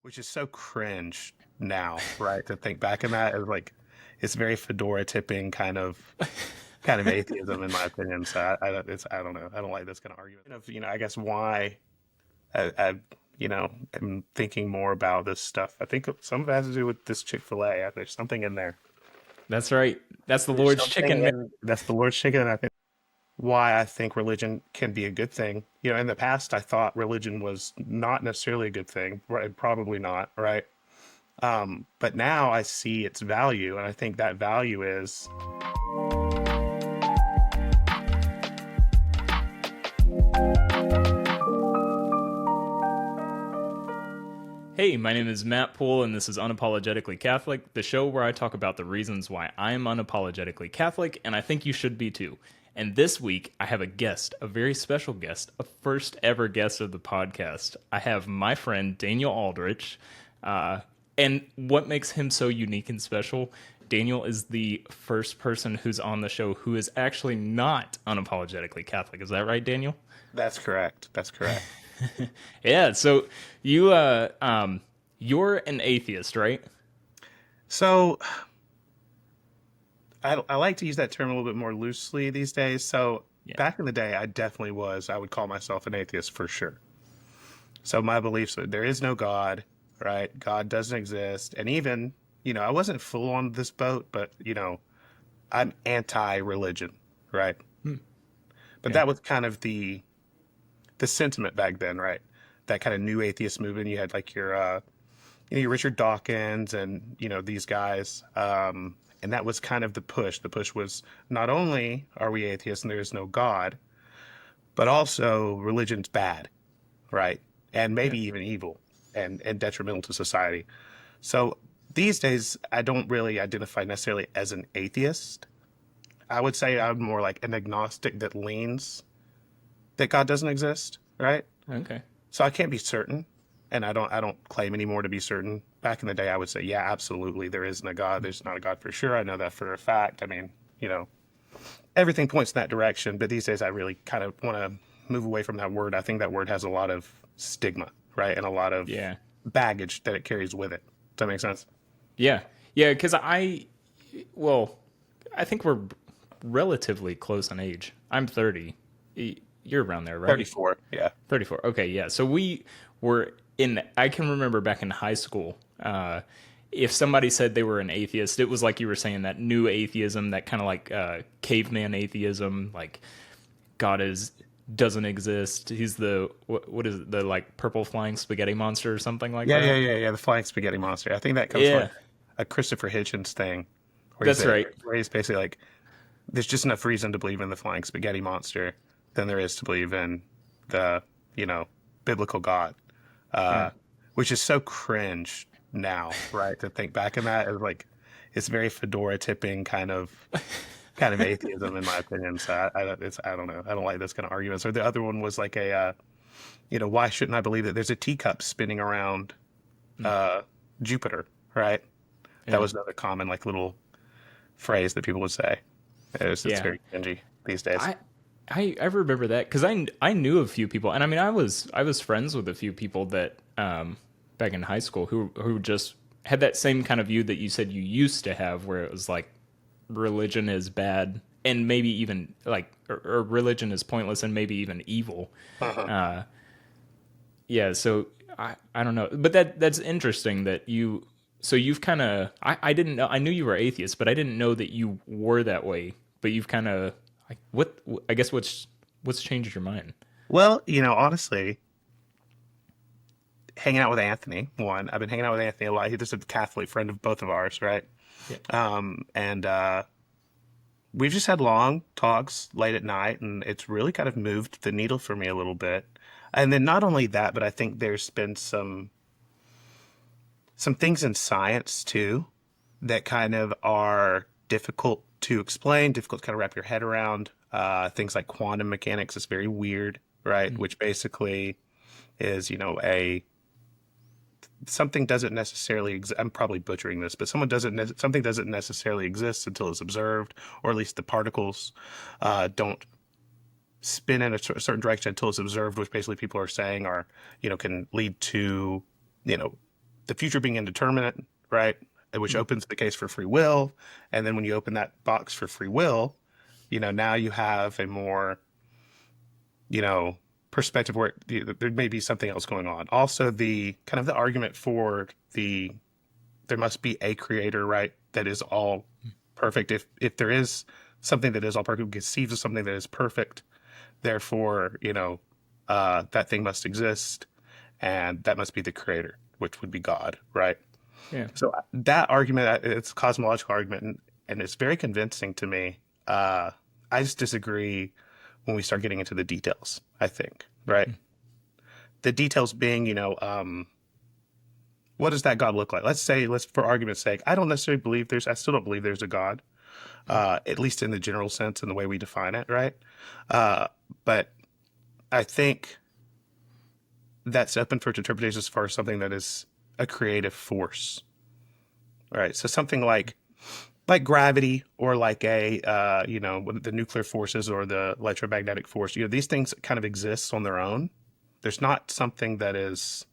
which is so cringe now, right? To think back on that, it's very fedora tipping kind of atheism in my opinion. So I don't know. I don't like this kind of argument. I guess why I am thinking more about this stuff. I think some of it has to do with this Chick-fil-A. There's something in there. That's right. That's the There's Lord's something chicken, man. in that's the Lord's chicken, and I think why I think religion can be a good thing. In the past, I thought religion was not necessarily a good thing, right? Probably not, right? But now I see its value, and I think that value is Hey, my name is Matt Poole, and this is Unapologetically Catholic, the show where I talk about the reasons why I am unapologetically Catholic, and I think you should be too. And this week, I have a guest, a very special guest, a first ever guest of the podcast. I have my friend Daniel Aldrich, and what makes him so unique and special? Daniel is the first person who's on the show who is actually not unapologetically Catholic. Is that right, Daniel? that's correct. That's correct. Yeah. So you you're an atheist, right? So I like to use that term a little bit more loosely these days. So Yeah. back in the day, I definitely was. I would call myself an atheist for sure. So my beliefs are there is no God, right? God doesn't exist, and even I wasn't full on this boat, but I'm anti-religion, right? Hmm. But Yeah. that was kind of the sentiment back then, right? That kind of new atheist movement. You had like your Richard Dawkins and these guys, and that was kind of the push. The push was not only are we atheists and there is no God, but also religion's bad, right? And Yeah. maybe even evil and detrimental to society. So these days, I don't really identify necessarily as an atheist. I would say I'm more like an agnostic that leans that God doesn't exist, right? Okay. So I can't be certain, and I don't claim anymore to be certain. Back in the day, I would say, yeah, absolutely, there isn't a God. There's not a God for sure. I know that for a fact. I mean, everything points in that direction. But these days, I really kind of want to move away from that word. I think that word has a lot of stigma, right, and a lot of Yeah. baggage that it carries with it. Does that make sense? Yeah. Yeah. Because well, I think we're relatively close in age. I'm 30. You're around there, right? 34. Yeah. 34. Okay. Yeah. So we were in. I can remember back in high school. If somebody said they were an atheist, it was like you were saying that new atheism, that kind of like caveman atheism, like God is doesn't exist. He's the what is it, the like purple flying spaghetti monster or something like Yeah, yeah, that. yeah, yeah. The flying spaghetti monster. I think that comes from Yeah, like a Christopher Hitchens thing, that's right. where he's basically like, there's just enough reason to believe in the flying spaghetti monster than there is to believe in the, biblical God, Yeah, uh, which is so cringe now, right? To think back on that as like, it's very fedora tipping kind of atheism in my opinion. So I don't know. I don't like this kind of arguments. Or the other one was like why shouldn't I believe that there's a teacup spinning around mm, uh, Jupiter, right? That yeah, was another common like little phrase that people would say. It's yeah. very cringy these days. I I remember that because I knew a few people, and I mean I was friends with a few people that back in high school who just had that same kind of view that you said you used to have, where it was like religion is bad and maybe even like or religion is pointless and maybe even evil. Uh-huh. Yeah, so I don't know, but that's interesting that you so you've kind of I didn't know, I knew you were atheist, but I didn't know that you were that way. But you've kind of like what I guess what's changed your mind? Well, honestly, hanging out with Anthony, one, I've been hanging out with Anthony a lot. He's just a Catholic friend of both of ours, right? Yeah, And we've just had long talks late at night, and it's really kind of moved the needle for me a little bit. And then not only that, but I think there's been some things in science too that kind of are difficult to explain, difficult to kind of wrap your head around. Things like quantum mechanics is very weird, right? mm, Which basically is, a something doesn't necessarily I'm probably butchering this, but something doesn't necessarily exist until it's observed, or at least the particles don't spin in a certain direction until it's observed, which basically people are saying are, can lead to, you know, the future being indeterminate, right? Which opens the case for free will. And then when you open that box for free will, now you have a more, perspective where there may be something else going on. Also, the kind of the argument for there must be a creator, right? That is all perfect. If there is something that is all perfect, conceives of something that is perfect, therefore, that thing must exist, and that must be the creator, which would be God, right? Yeah. So that argument, it's a cosmological argument, and it's very convincing to me. I just disagree when we start getting into the details, I think, right? The details being, what does that God look like? Let's for argument's sake, I still don't believe there's a God, at least in the general sense and the way we define it, right? But I think that's open for interpretation as far as something that is a creative force, right? So something like gravity, or like the nuclear forces or the electromagnetic force. These things kind of exist on their own. There's not something that is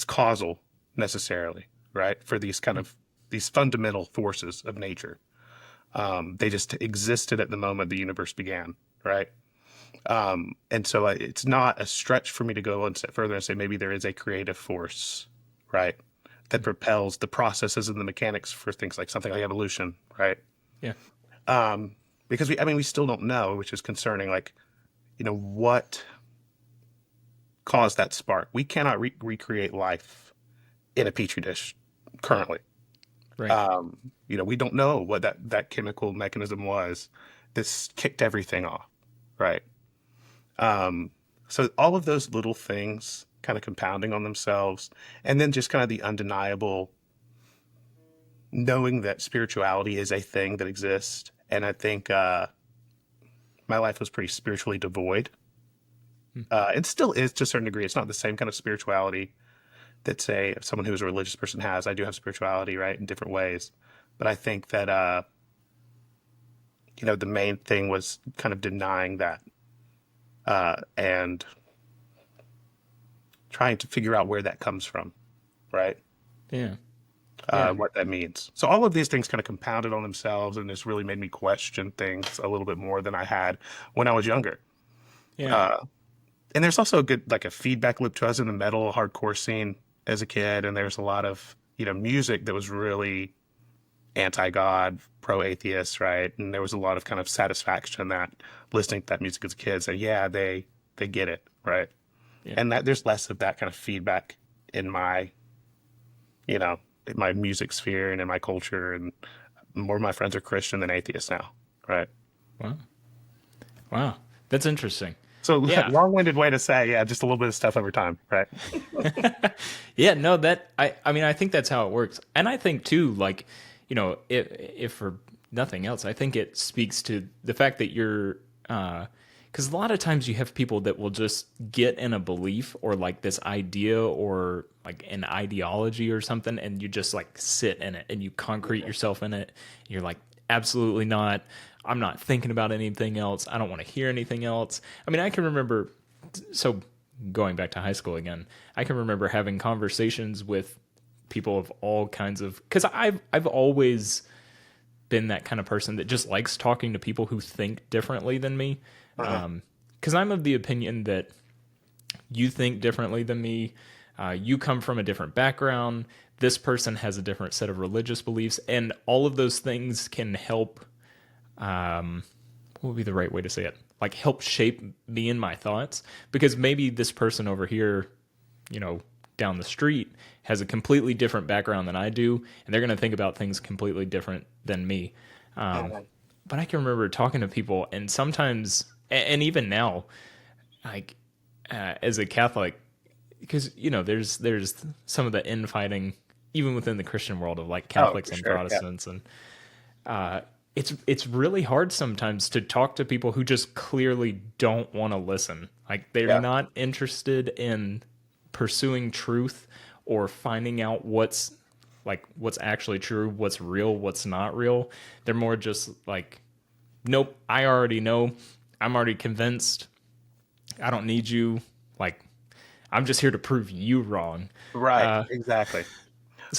causal necessarily, right? For these fundamental forces of nature. They just existed at the moment the universe began, right? And so it's not a stretch for me to go one step further and say maybe there is a creative force, right, that propels the processes and the mechanics for things like something like evolution, right? Yeah. Because we still don't know, which is concerning. Like, what caused that spark? We cannot recreate life in a petri dish currently. Right. We don't know what that chemical mechanism was. This kicked everything off, right? So all of those little things kind of compounding on themselves, and then just kind of the undeniable knowing that spirituality is a thing that exists. And I think my life was pretty spiritually devoid. It still is to a certain degree. It's not the same kind of spirituality that, say, someone who is a religious person has. I do have spirituality, right, in different ways. But I think that, the main thing was kind of denying that and trying to figure out where that comes from, right? Yeah. What that means. So all of these things kind of compounded on themselves, and this really made me question things a little bit more than I had when I was younger. Yeah. And there's also a feedback loop to us in the metal hardcore scene as a kid, and there's a lot of music that was really anti-God, pro-atheist, right? And there was a lot of kind of satisfaction in that, listening to that music as a kid, say, yeah, they get it, right? Yeah. And that there's less of that kind of feedback in my, in my music sphere and in my culture, and more of my friends are Christian than atheists now, right? Wow. That's interesting. So Yeah. long-winded way to say, yeah, just a little bit of stuff over time, right? Yeah, no, I think that's how it works. And I think too, like, if for nothing else, I think it speaks to the fact that you're, because a lot of times you have people that will just get in a belief or like this idea or like an ideology or something, and you just like sit in it and you concrete yourself in it. You're like, absolutely not. I'm not thinking about anything else. I don't want to hear anything else. I mean, I can remember, so going back to high school again, I can remember having conversations with people of all kinds of, because I've always been that kind of person that just likes talking to people who think differently than me. Because I'm of the opinion that you think differently than me. You come from a different background. This person has a different set of religious beliefs, and all of those things can help. What would be the right way to say it? Like help shape me and my thoughts, because maybe this person over here, down the street has a completely different background than I do, and they're going to think about things completely different than me. But I can remember talking to people, and sometimes, and even now, like as a Catholic, because there's some of the infighting even within the Christian world of like Catholics and Protestants, and it's really hard sometimes to talk to people who just clearly don't want to listen. Like they're not interested in pursuing truth or finding out what's actually true, what's real, what's not real. They're more just like, nope, I already know. I'm already convinced. I don't need you. Like, I'm just here to prove you wrong. Right, Uh, exactly.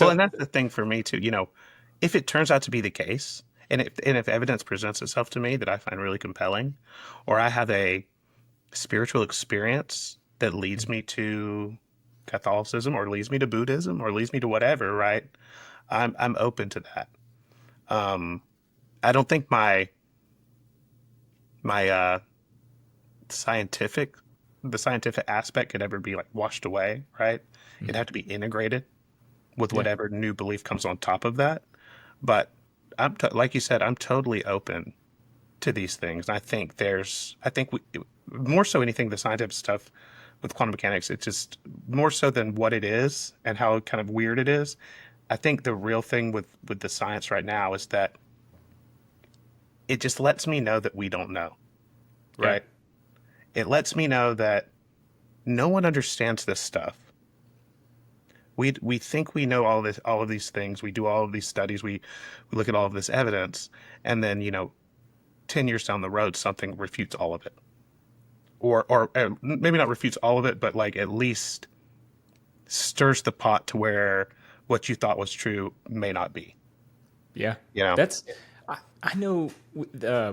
Well, so and that's the thing for me too. If it turns out to be the case, and if evidence presents itself to me that I find really compelling, or I have a spiritual experience that leads me to Catholicism, or leads me to Buddhism, or leads me to whatever, right? I'm open to that. Um, I don't think my scientific the scientific aspect could ever be like washed away, right? It'd mm, have to be integrated with yeah, whatever new belief comes on top of that. But like you said, I'm totally open to these things. I think we, more so anything, the scientific stuff with quantum mechanics, it's just more so than what it is and how kind of weird it is. I think the real thing with the science right now is that it just lets me know that we don't know, yeah, right? It lets me know that no one understands this stuff. We think we know all of these things. We do all of these studies. We look at all of this evidence, and then 10 years down the road, something refutes all of it, or maybe not refutes all of it, but like at least stirs the pot to where what you thought was true may not be. yeah. You know? That's I know.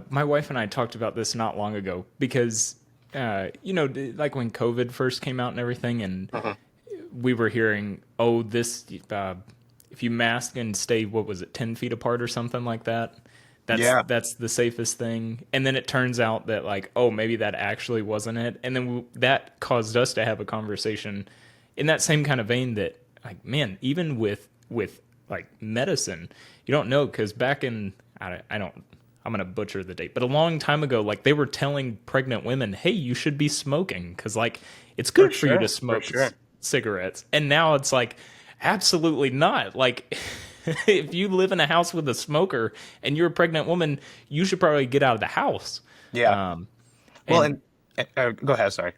My wife and I talked about this not long ago because like when COVID first came out and everything, and Uh-huh. we were hearing, oh, this if you mask and stay, what was it, 10 feet apart or something like that. Yeah, That's the safest thing. And then it turns out that like, oh, maybe that actually wasn't it. And then that caused us to have a conversation in that same kind of vein that like, man, even with like medicine, you don't know because back in I don't I'm gonna butcher the date, but a long time ago, like they were telling pregnant women, "Hey, you should be smoking because like it's for good for you to sure, for smoke sure. cigarettes." And now it's like, absolutely not. Like, if you live in a house with a smoker and you're a pregnant woman, you should probably get out of the house. Yeah. Um, Well, and and go ahead. Sorry.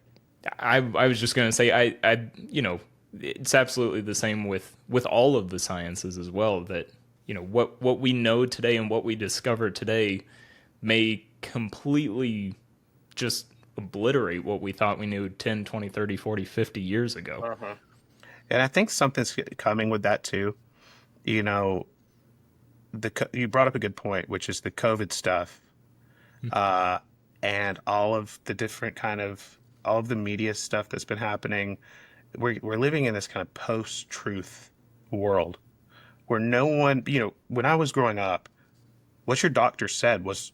I was just gonna say it's absolutely the same with all of the sciences as well that what we know today and what we discover today may completely just obliterate what we thought we knew 10, 20, 30, 40, 50 years ago. Uh-huh. And I think something's coming with that too. You know, you brought up a good point, which is the COVID stuff, uh, and all of the different all of the media stuff that's been happening. We're living in this kind of post-truth world where no one, when I was growing up, what your doctor said was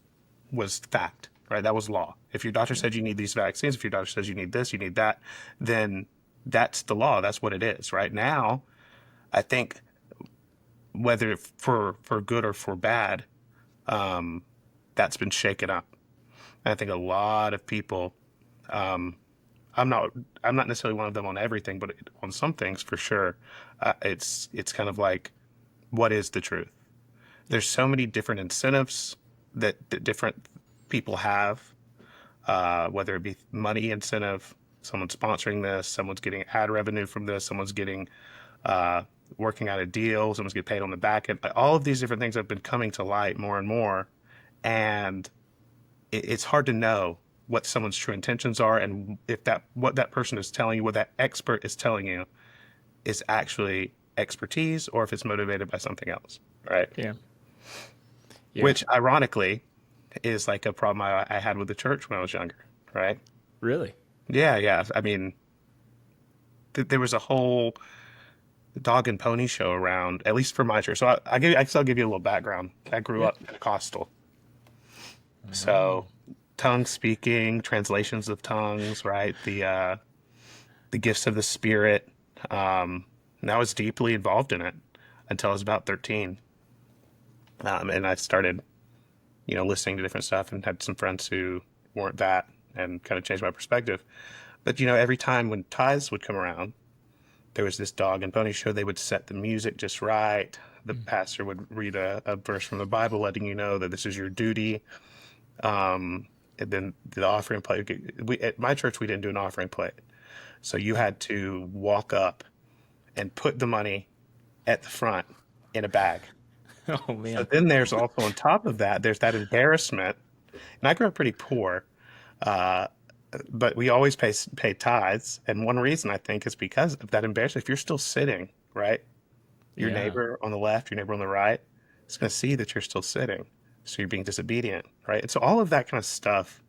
fact, right? That was law. If your doctor said you need these vaccines, if your doctor says you need this, you need that, then that's the law. That's what it is. Right now, I think whether for good or for bad, um, that's been shaken up. And I think a lot of people, um, I'm not I'm not necessarily one of them on everything, but on some things for sure, it's kind of like, what is the truth? There's so many different incentives that different people have, whether it be money incentive, someone's sponsoring this, someone's getting ad revenue from this, someone's getting uh, working out a deal, someone's getting paid on the back end. Like, all of these different things have been coming to light more and more, and it's hard to know what someone's true intentions are, and if that what that person is telling you, what that expert is telling you, is actually expertise, or if it's motivated by something else, right? Yeah. Yeah. Which ironically is like a problem I had with the church when I was younger, right? Really? Yeah, yeah. I mean, there was a whole dog and pony show around, at least for my church. So I guess I'll give you a little background. I grew Yeah. up Pentecostal, so tongue speaking, translations of tongues, right? The gifts of the Spirit. And I was deeply involved in it until I was about 13, and I started, listening to different stuff, and had some friends who weren't that, and kind of changed my perspective. But every time when tithes would come around, there was this dog and pony show. They would set the music just right. The pastor would read a verse from the Bible, letting you know that this is your duty. And then the offering plate. At my church, we didn't do an offering plate, so you had to walk up and put the money at the front in a bag. Oh So man. then there's also on top of that, there's that embarrassment. And I grew up pretty poor. Uh, but we always pay tithes, and one reason I think is because of that embarrassment. If you're still sitting, right, your Yeah. neighbor on the left, your neighbor on the right, is going to see that you're still sitting, so you're being disobedient, right? And so all of that kind of stuff,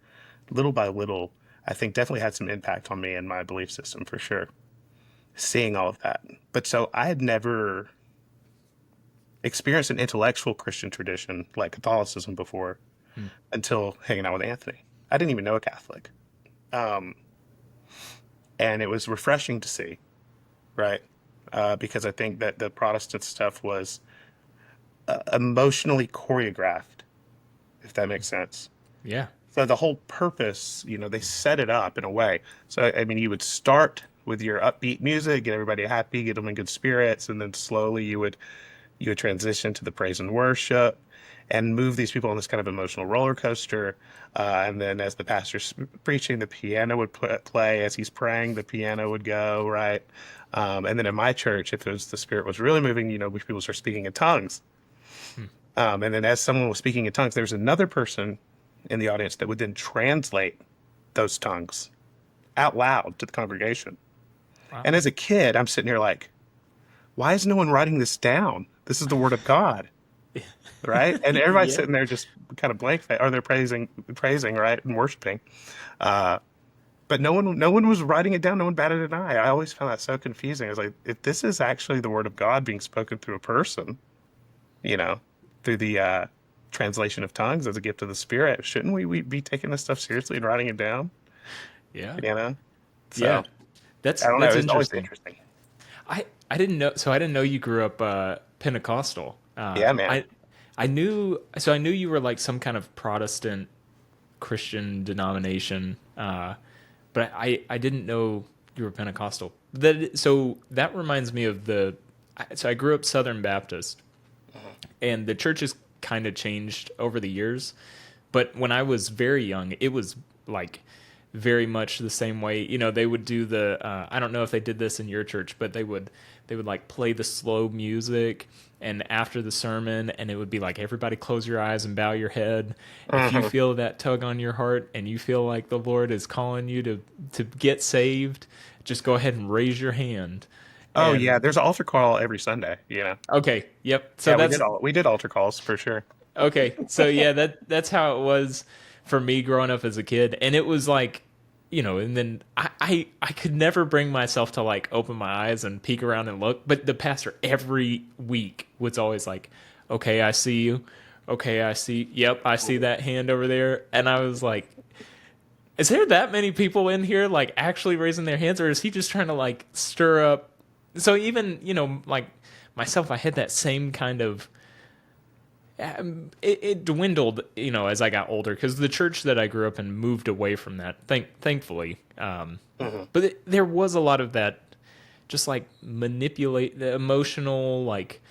little by little, I think definitely had some impact on me and my belief system for sure. Seeing all of that, but so I had never experienced an intellectual Christian tradition like Catholicism before Hmm. until hanging out with Anthony. I didn't even know a Catholic. Um, and it was refreshing to see, right? Because I think that the Protestant stuff was emotionally choreographed, if that makes sense. Yeah. So the whole purpose, they set it up in a way. So I mean, you would start with your upbeat music, get everybody happy, get them in good spirits, and then slowly you would transition to the praise and worship and move these people on this kind of emotional roller coaster. And then as the pastor's preaching, the piano would play. As he's praying, the piano would go, right? And then in my church, if the spirit was really moving, people start speaking in tongues. Hmm. And then as someone was speaking in tongues, there's another person in the audience that would then translate those tongues out loud to the congregation. And Wow. as a kid, I'm sitting here like, why is no one writing this down? This is the word of God, right? And everybody's Yeah. sitting there just kind of blank, or they're praising, right, and worshiping. Uh, but no one was writing it down. No one batted an eye. I always found that so confusing. I was like, if this is actually the word of God being spoken through a person, you know, through the translation of tongues as a gift of the Spirit, shouldn't we be taking this stuff seriously and writing it down? Yeah. You know, Yeah. so That's I don't know. that's It's always interesting. interesting. I didn't know. So I didn't know you grew up Pentecostal. Yeah, man. I knew you were like some kind of Protestant Christian denomination, but I didn't know you were Pentecostal. That reminds me of So I grew up Southern Baptist, and the church has kind of changed over the years. But when I was very young, it was like very much the same way. They would do I don't know if they did this in your church, but they would like play the slow music and after the sermon, and it would be like, everybody close your eyes and bow your head. If you Hmm. feel that tug on your heart and you feel like the Lord is calling you to get saved, just go ahead and raise your hand. Oh yeah, And there's an altar call every Sunday. okay, yep. So Yeah, we that's did altar calls for sure. okay. So yeah, that's how it was for me growing up as a kid. And it was like, and then I could never bring myself to like open my eyes and peek around and look. But the pastor every week was always like, okay, I see you. Okay, yep, I see that hand over there. And I was like, is there that many people in here like actually raising their hands, or is he just trying to like stir up? So even, like myself, I had that same kind of it dwindled, as I got older, because the church that I grew up in moved away from that, thankfully. Hmm. But there was a lot of that, just like manipulate the emotional, like,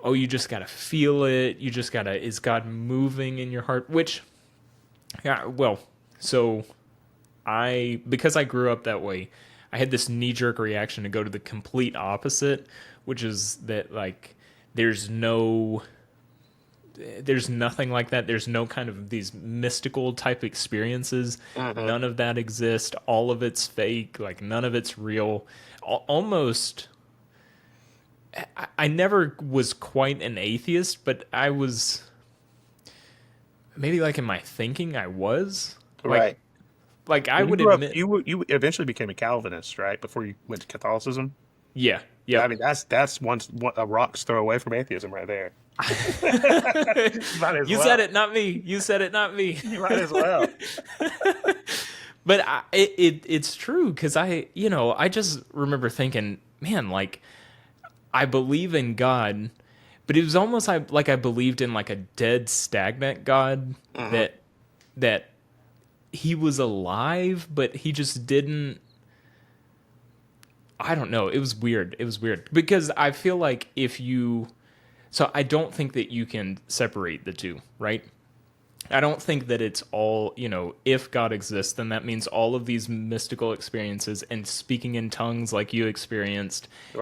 oh, you just gotta feel it. You just gotta, is God moving in your heart? Which, yeah, well, so because I grew up that way, I had this knee jerk reaction to go to the complete opposite, which is that like there's no there's nothing like that. There's no kind of these mystical type experiences. Hmm. None of that exists. All of it's fake. Like none of it's real. Almost. I never was quite an atheist, but I was maybe like in my thinking I was like Right. I When you would grew up, admit, you eventually became a Calvinist, right? Before you went to Catholicism. yeah, I yep. mean, that's a rock's throw away from atheism right there. You might as You said well. it, not me. You said it, not me. You might as well. But it's true because I just remember thinking, man, like I believe in God, but it was almost like I believed in like a dead, stagnant God Hmm. that he was alive, but he just didn't. I don't know. It was weird. It was weird because I feel like so I don't think that you can separate the two, right? I don't think that it's all, if God exists, then that means all of these mystical experiences and speaking in tongues like you experienced, and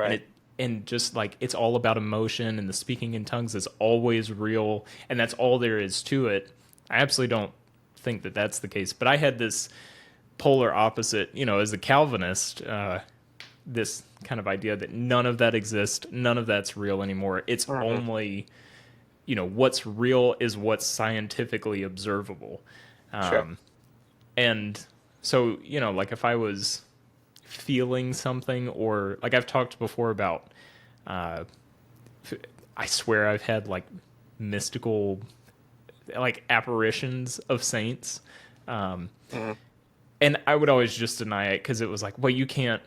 Right. just like it's all about emotion, and the speaking in tongues is always real, and that's all there is to it. I absolutely don't think that that's the case. But I had polar opposite, as a Calvinist, this kind of idea that none of that exists, none of that's real anymore. It's Mhm. only, what's real is what's scientifically observable. Sure. And so, like if I was feeling something, or like I've talked before about, I swear I've had like mystical, like apparitions of saints. Mhm. And I would always just deny it because it was like, well, you can't,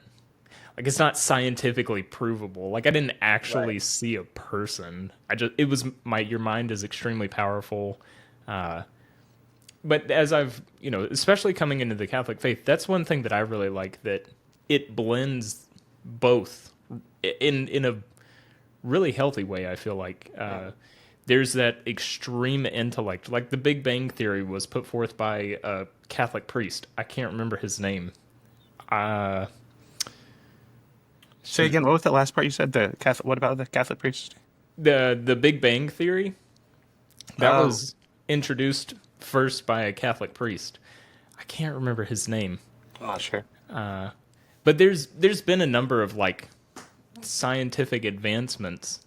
like, it's not scientifically provable. Like, I didn't Right. actually see a person. It was your mind is extremely powerful. Uh, but as I've, especially coming into the Catholic faith, that's one thing that I really like, that it blends both in a really healthy way. I feel like there's that extreme intellect, like the Big Bang Theory was put forth by a Catholic priest. I can't remember his name. Uh, Say shoot, again, what was the last part you said? The Catholic. What about the Catholic priest? the Big Bang Theory that Oh, was introduced first by a Catholic priest. I can't remember his name, I'm not sure. but there's been a number of like scientific advancements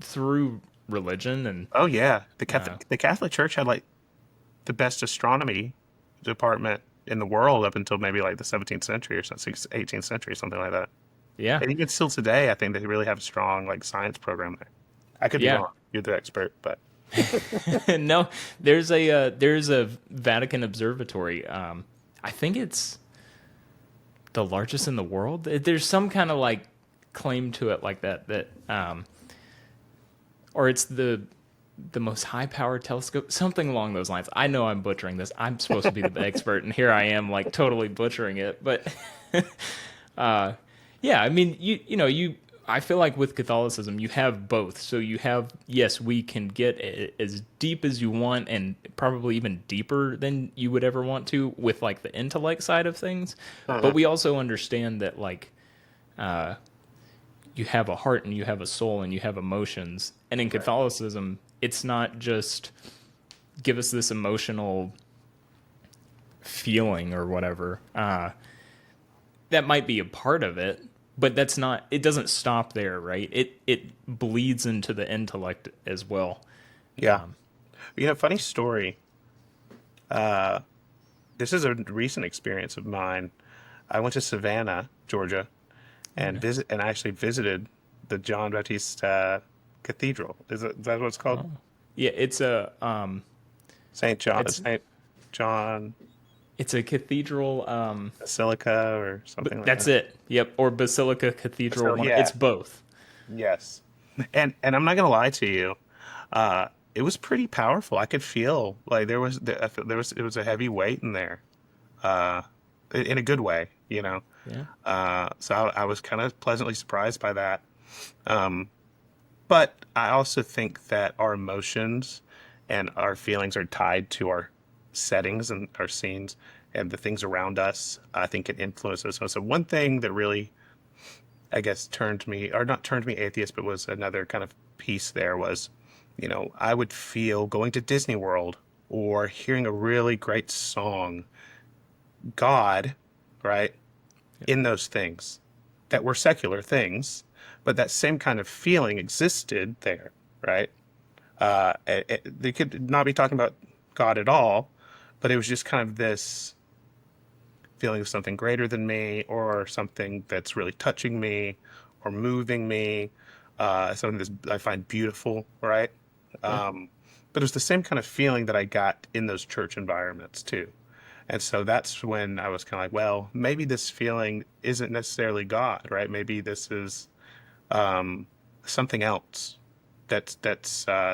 through religion and Oh yeah, uh, The Catholic Church had like the best astronomy department in the world up until maybe like the 17th century or something, 18th century, something like that. yeah, And even still today, I think they really have a strong like science program there. I could be yeah. wrong. You're the expert, but No, there's a Vatican observatory. I think it's the largest in the world. There's some kind of like claim to it like that, or it's the most high powered telescope, something along those lines. I know I'm butchering this. I'm supposed to be the expert, and here I am like totally butchering it. But yeah, I mean, you. I feel like with Catholicism, you have both. So you have, yes, we can get as deep as you want, and probably even deeper than you would ever want to with like the intellect side of things. But Mhm. we also understand that like you have a heart and you have a soul and you have emotions. And in Right. Catholicism, it's not just give us this emotional feeling or whatever. That might be a part of it, but that's not. It doesn't stop there, right? It bleeds into the intellect as well. Yeah. Funny story. Uh, this is a recent experience of mine. I went to Savannah, Georgia, and Okay. I actually visited the John Baptiste Cathedral. Is that what it's called? Oh. Yeah, Saint John, it's Saint John it's a cathedral. Basilica or But something like that's that. it. Yep, or Basilica Cathedral. So One. It's yeah, both. yes. And I'm not gonna lie to you, it was pretty powerful. I could feel like I felt it was a heavy weight in there, uh, in a good way, you know. Yeah. So I was kind of pleasantly surprised by that. Um, but I also think that our emotions and our feelings are tied to our settings and our scenes and the things around us. I think it influences us. So one thing that really, I guess, turned me, or not turned me atheist, but was another kind of piece there was, I would feel going to Disney World or hearing a really great song, God, right, Yep. in those things that were secular things, but that same kind of feeling existed there, right? They could not be talking about God at all, but it was just kind of this feeling of something greater than me or something that's really touching me or moving me, something that I find beautiful, right? Yeah. But it was the same kind of feeling that I got in those church environments too. And so that's when I was kind of like, well, maybe this feeling isn't necessarily God, right? Maybe this is um, something else that's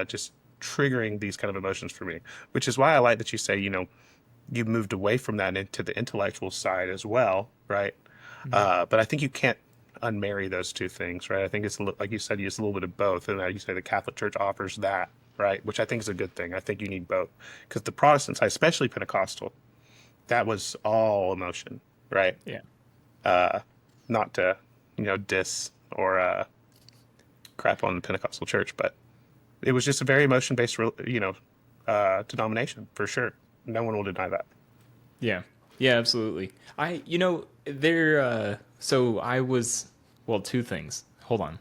just triggering these kind of emotions for me. Which is why I like that you say, you moved away from that into the intellectual side as well, right? Mhm. But I think you can't unmarry those two things, right? I think like you said, it's a little bit of both, and you say the Catholic Church offers that, right? Which I think is a good thing. I think you need both because the Protestants, especially Pentecostal, that was all emotion, right? Yeah. Uh, Not to diss or crap on the Pentecostal church, but it was just a very emotion based, denomination for sure. No one will deny that. Yeah. Yeah, absolutely. So I was, well, two things. Hold on.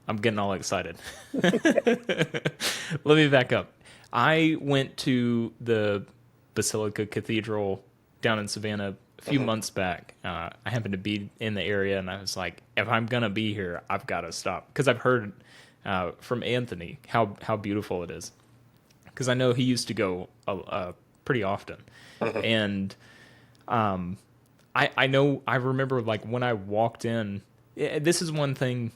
I'm getting all excited. Let me back up. I went to the Basilica Cathedral down in Savannah a few months back. I happened to be in the area, and I was like, if I'm gonna be here, I've got to stop because I've heard from Anthony how beautiful it is. Because I know he used to go pretty often, and I remember like when I walked in. This is one thing.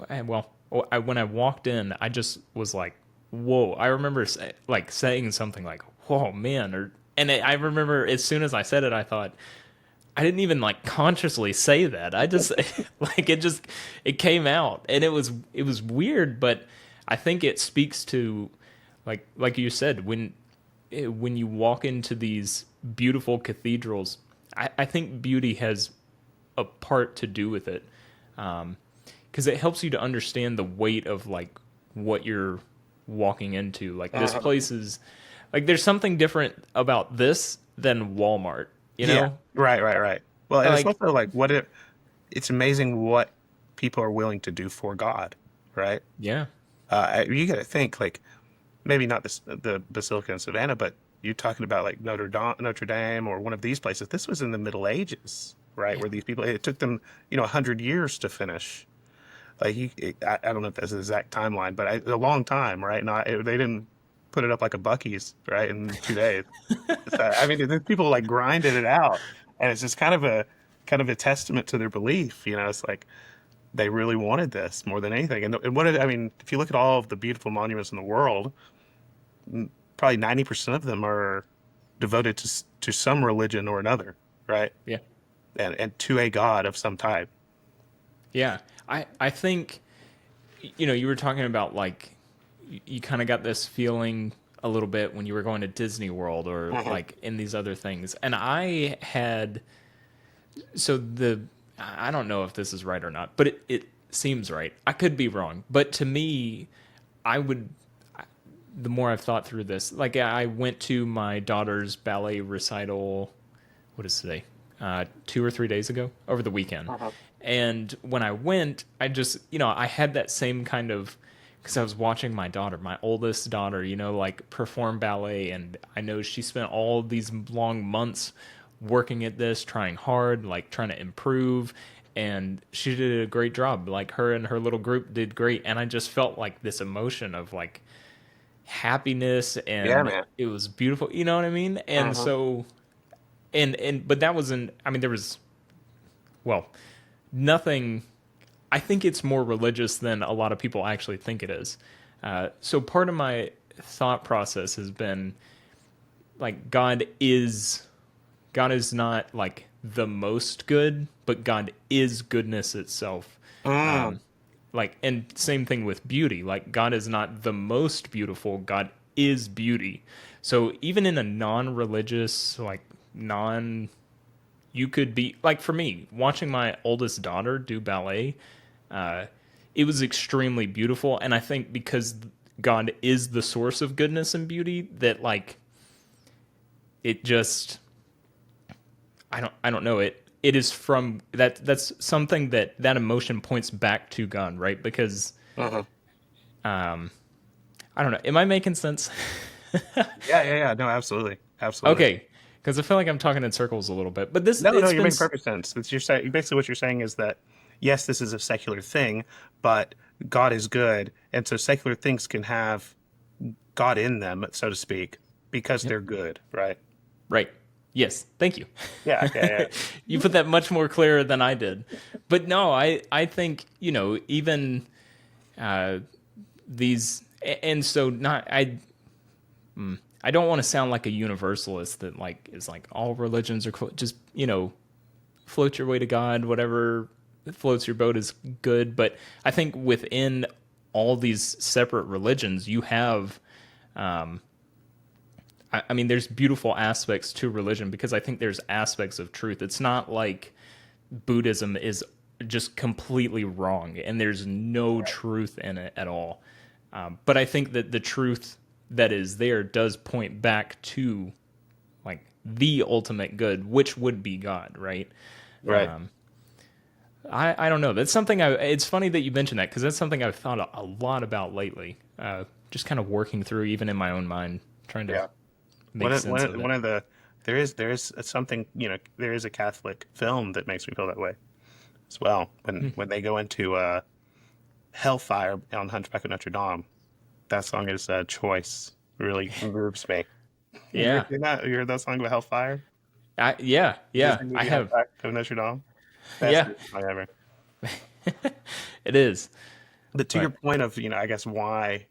Well, when I walked in, I just was like, "Whoa!" I remember saying something like, "Whoa, man!" I remember as soon as I said it, I thought I didn't even like consciously say that. I just it came out, and it was weird, but I think it speaks to like you said when you walk into these beautiful cathedrals. I think beauty has a part to do with it. Because it helps you to understand the weight of like what you're walking into. Like this place is like there's something different about this than Walmart, you Yeah, know? right. Well, and it's Like also like it's amazing what people are willing to do for God, right? yeah. You got to think like maybe not the Basilica in Savannah, but you talking about like Notre Dame or one of these places. This was in the Middle Ages, right? Yeah. Where these people, it took them, 100 years to finish. Like I don't know if that's the exact timeline, but a long time, right? They didn't put it up like a Bucky's, right, in 2 days. So, I mean, people like grinded it out, and it's just kind of a testament to their belief. It's like they really wanted this more than anything. And I mean, if you look at all of the beautiful monuments in the world, probably 90% of them are devoted to some religion or another, right? Yeah. And to a god of some type. Yeah. I think you were talking about like you kind of got this feeling a little bit when you were going to Disney World or like in these other things. And I had so the I don't know if this is right or not, but it seems right. I could be wrong, but to me, I would. The more I've thought through this, like I went to my daughter's ballet recital. What is today? 2 or 3 days ago, over the weekend. And when I went, I just I had that same kind of because I was watching my daughter, my oldest daughter, like perform ballet, and I know she spent all these long months working at this, trying hard, like trying to improve, and she did a great job. Like her and her little group did great, and I just felt like this emotion of like happiness, Yeah, and man. it was beautiful. You know what I mean? And so, but that wasn't. I mean, there was well, nothing. I think it's more religious than a lot of people actually think it is. So part of my thought process has been like God is not like the most good, but God is goodness itself. Mm. Like, and same thing with beauty. Like, God is not the most beautiful, God is beauty. So even in a non-religious, like you could be like for me watching my oldest daughter do ballet. It was extremely beautiful, and I think because God is the source of goodness and beauty, that like it just I don't know it. It is from that. That's something that emotion points back to God, right? Because Uh-huh. I don't know. Am I making sense? Yeah. No, absolutely. Okay, because I feel like I'm talking in circles a little bit. But this No, it's you're been making perfect sense. You're saying basically what you're saying is that yes, this is a secular thing, but God is good, and so secular things can have God in them, so to speak, because yep, they're good, right? right. Yes, thank you. Yeah. You put that much more clear than I did. But no, I think even uh, these and so not I don't want to sound like a universalist that like is like all religions are just float your way to God, whatever floats your boat is good. But I think within all these separate religions, you have, I mean, there's beautiful aspects to religion because I think there's aspects of truth. It's not like Buddhism is just completely wrong and there's no Right. truth in it at all. But I think that the truth that is there does point back to like the ultimate good, which would be God, right? Right. I don't know. That's something it's funny that you mentioned that because that's something I've thought a lot about lately. Just kind of working through, even in my own mind, trying to Yeah. make sense of One it. of the there is something, there is a Catholic film that makes me feel that way as well. When they go into Hellfire on Hunchback of Notre Dame, that song is Choice. Really moves me. You ever Yeah, seen that? You heard that song about Hellfire? yeah, The yeah. Disney I movie have. Hunchback of Notre Dame? Best Yeah, Disney song ever. it is. But to your But point of, I guess why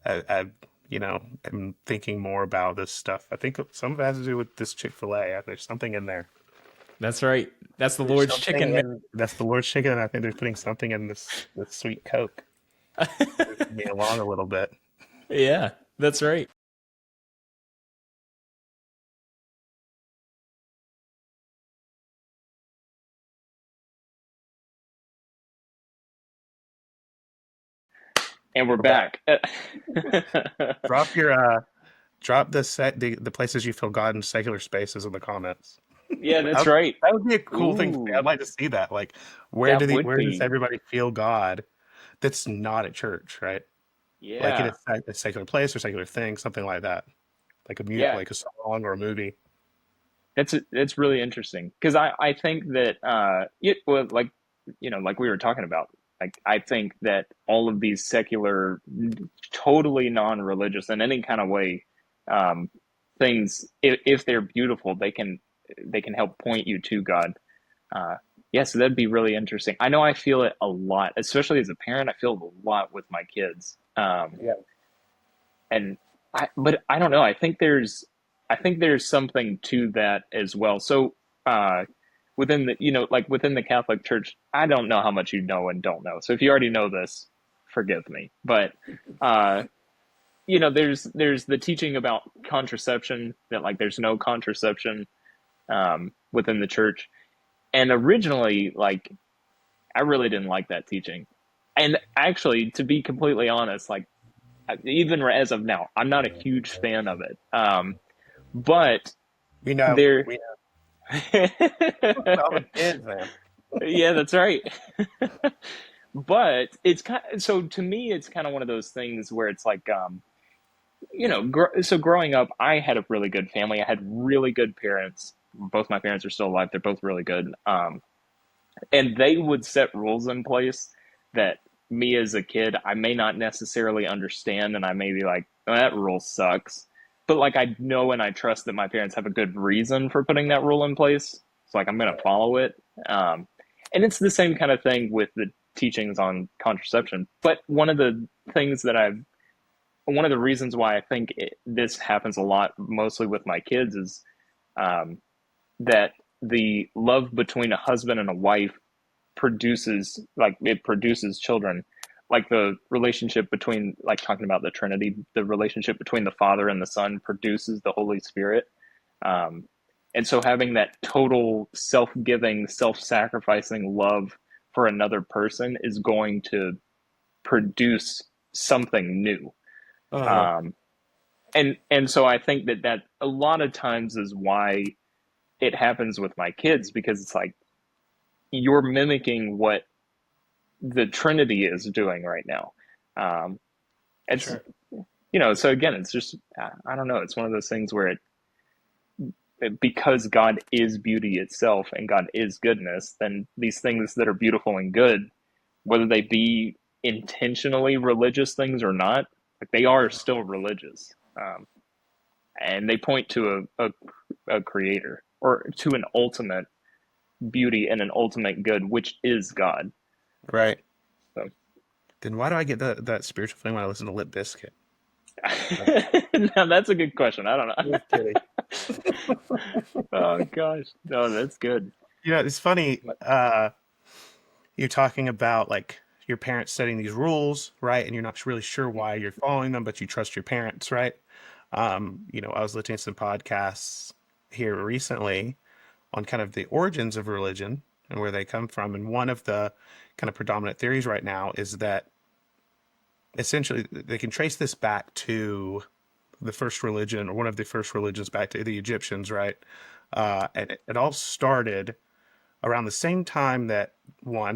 I'm thinking more about this stuff. I think some of it has to do with this Chick-fil-A. There's something in there. that's right. That's the There's Lord's something chicken, man. in that's the Lord's chicken, and I think they're putting something in this sweet Coke. Moving me along a little bit. Yeah, that's right. And we're We're back. back. Drop your drop the places you feel God in secular spaces in the comments. Yeah, That that's would, right. that would be a cool thing to see. Ooh, I'd like to see that. Like, that would where does be. everybody feel God that's not at church, right? Like in Yeah, a secular place or secular thing, something like that. yeah. Like a song or a movie. That's really interesting because I think that well, like like we were talking about, like I think that all of these secular, totally non-religious in any kind of way, um, things, if they're beautiful, they can help point you to God. Uh, yeah, so that'd be really interesting. I know I feel it a lot, especially as a parent. I feel it a lot with my kids. Yeah. And but I don't know. I think there's something to that as well. So, uh, within the, like within the Catholic Church, I don't know how much you know and don't know. So if you already know this, forgive me. But, uh, there's the teaching about contraception, that like there's no contraception, within the church. And originally, like, I really didn't like that teaching. And actually, to be completely honest, like, even as of now, I'm not a huge fan of it. But We know. there, We know. All the kids, man. yeah, that's right. But it's kind of, so to me, it's kind of one of those things where it's like, so growing up, I had a really good family. I had really good parents. Both my parents are still alive. They're both really good. And they would set rules in place that me as a kid, I may not necessarily understand, and I may be like, oh, that rule sucks. But like I know and I trust that my parents have a good reason for putting that rule in place. So like I'm gonna follow it. And it's the same kind of thing with the teachings on contraception. But things that I've one of the reasons why I think this happens a lot, mostly with my kids, is um, that the love between a husband and a wife produces children, like the relationship between, like talking about the Trinity, the relationship between the Father and the Son produces the Holy Spirit. um, and so having that total self-giving, self-sacrificing love for another person is going to produce something new. Uh-huh. um, and so I think that a lot of times is why it happens with my kids, because it's like you're mimicking what the Trinity is doing right now. Um, it's Sure. so again, it's just I don't know. It's one of those things where because God is beauty itself and God is goodness, then these things that are beautiful and good, whether they be intentionally religious things or not, like they are still religious, and they point to a creator, or to an ultimate beauty and an ultimate good, which is God. Right. So. Then why do I get that spiritual thing when I listen to Lip Biscuit? Now that's a good question. I don't know. Just kidding. Oh gosh, no, that's good. It's funny. You're talking about like your parents setting these rules, right? And you're not really sure why you're following them, but you trust your parents, right? I was listening to some podcasts here recently on kind of the origins of religion and where they come from. And one of the kind of predominant theories right now is that essentially they can trace this back to the first religion, or one of the first religions back to the Egyptians, right? And it all started around the same time that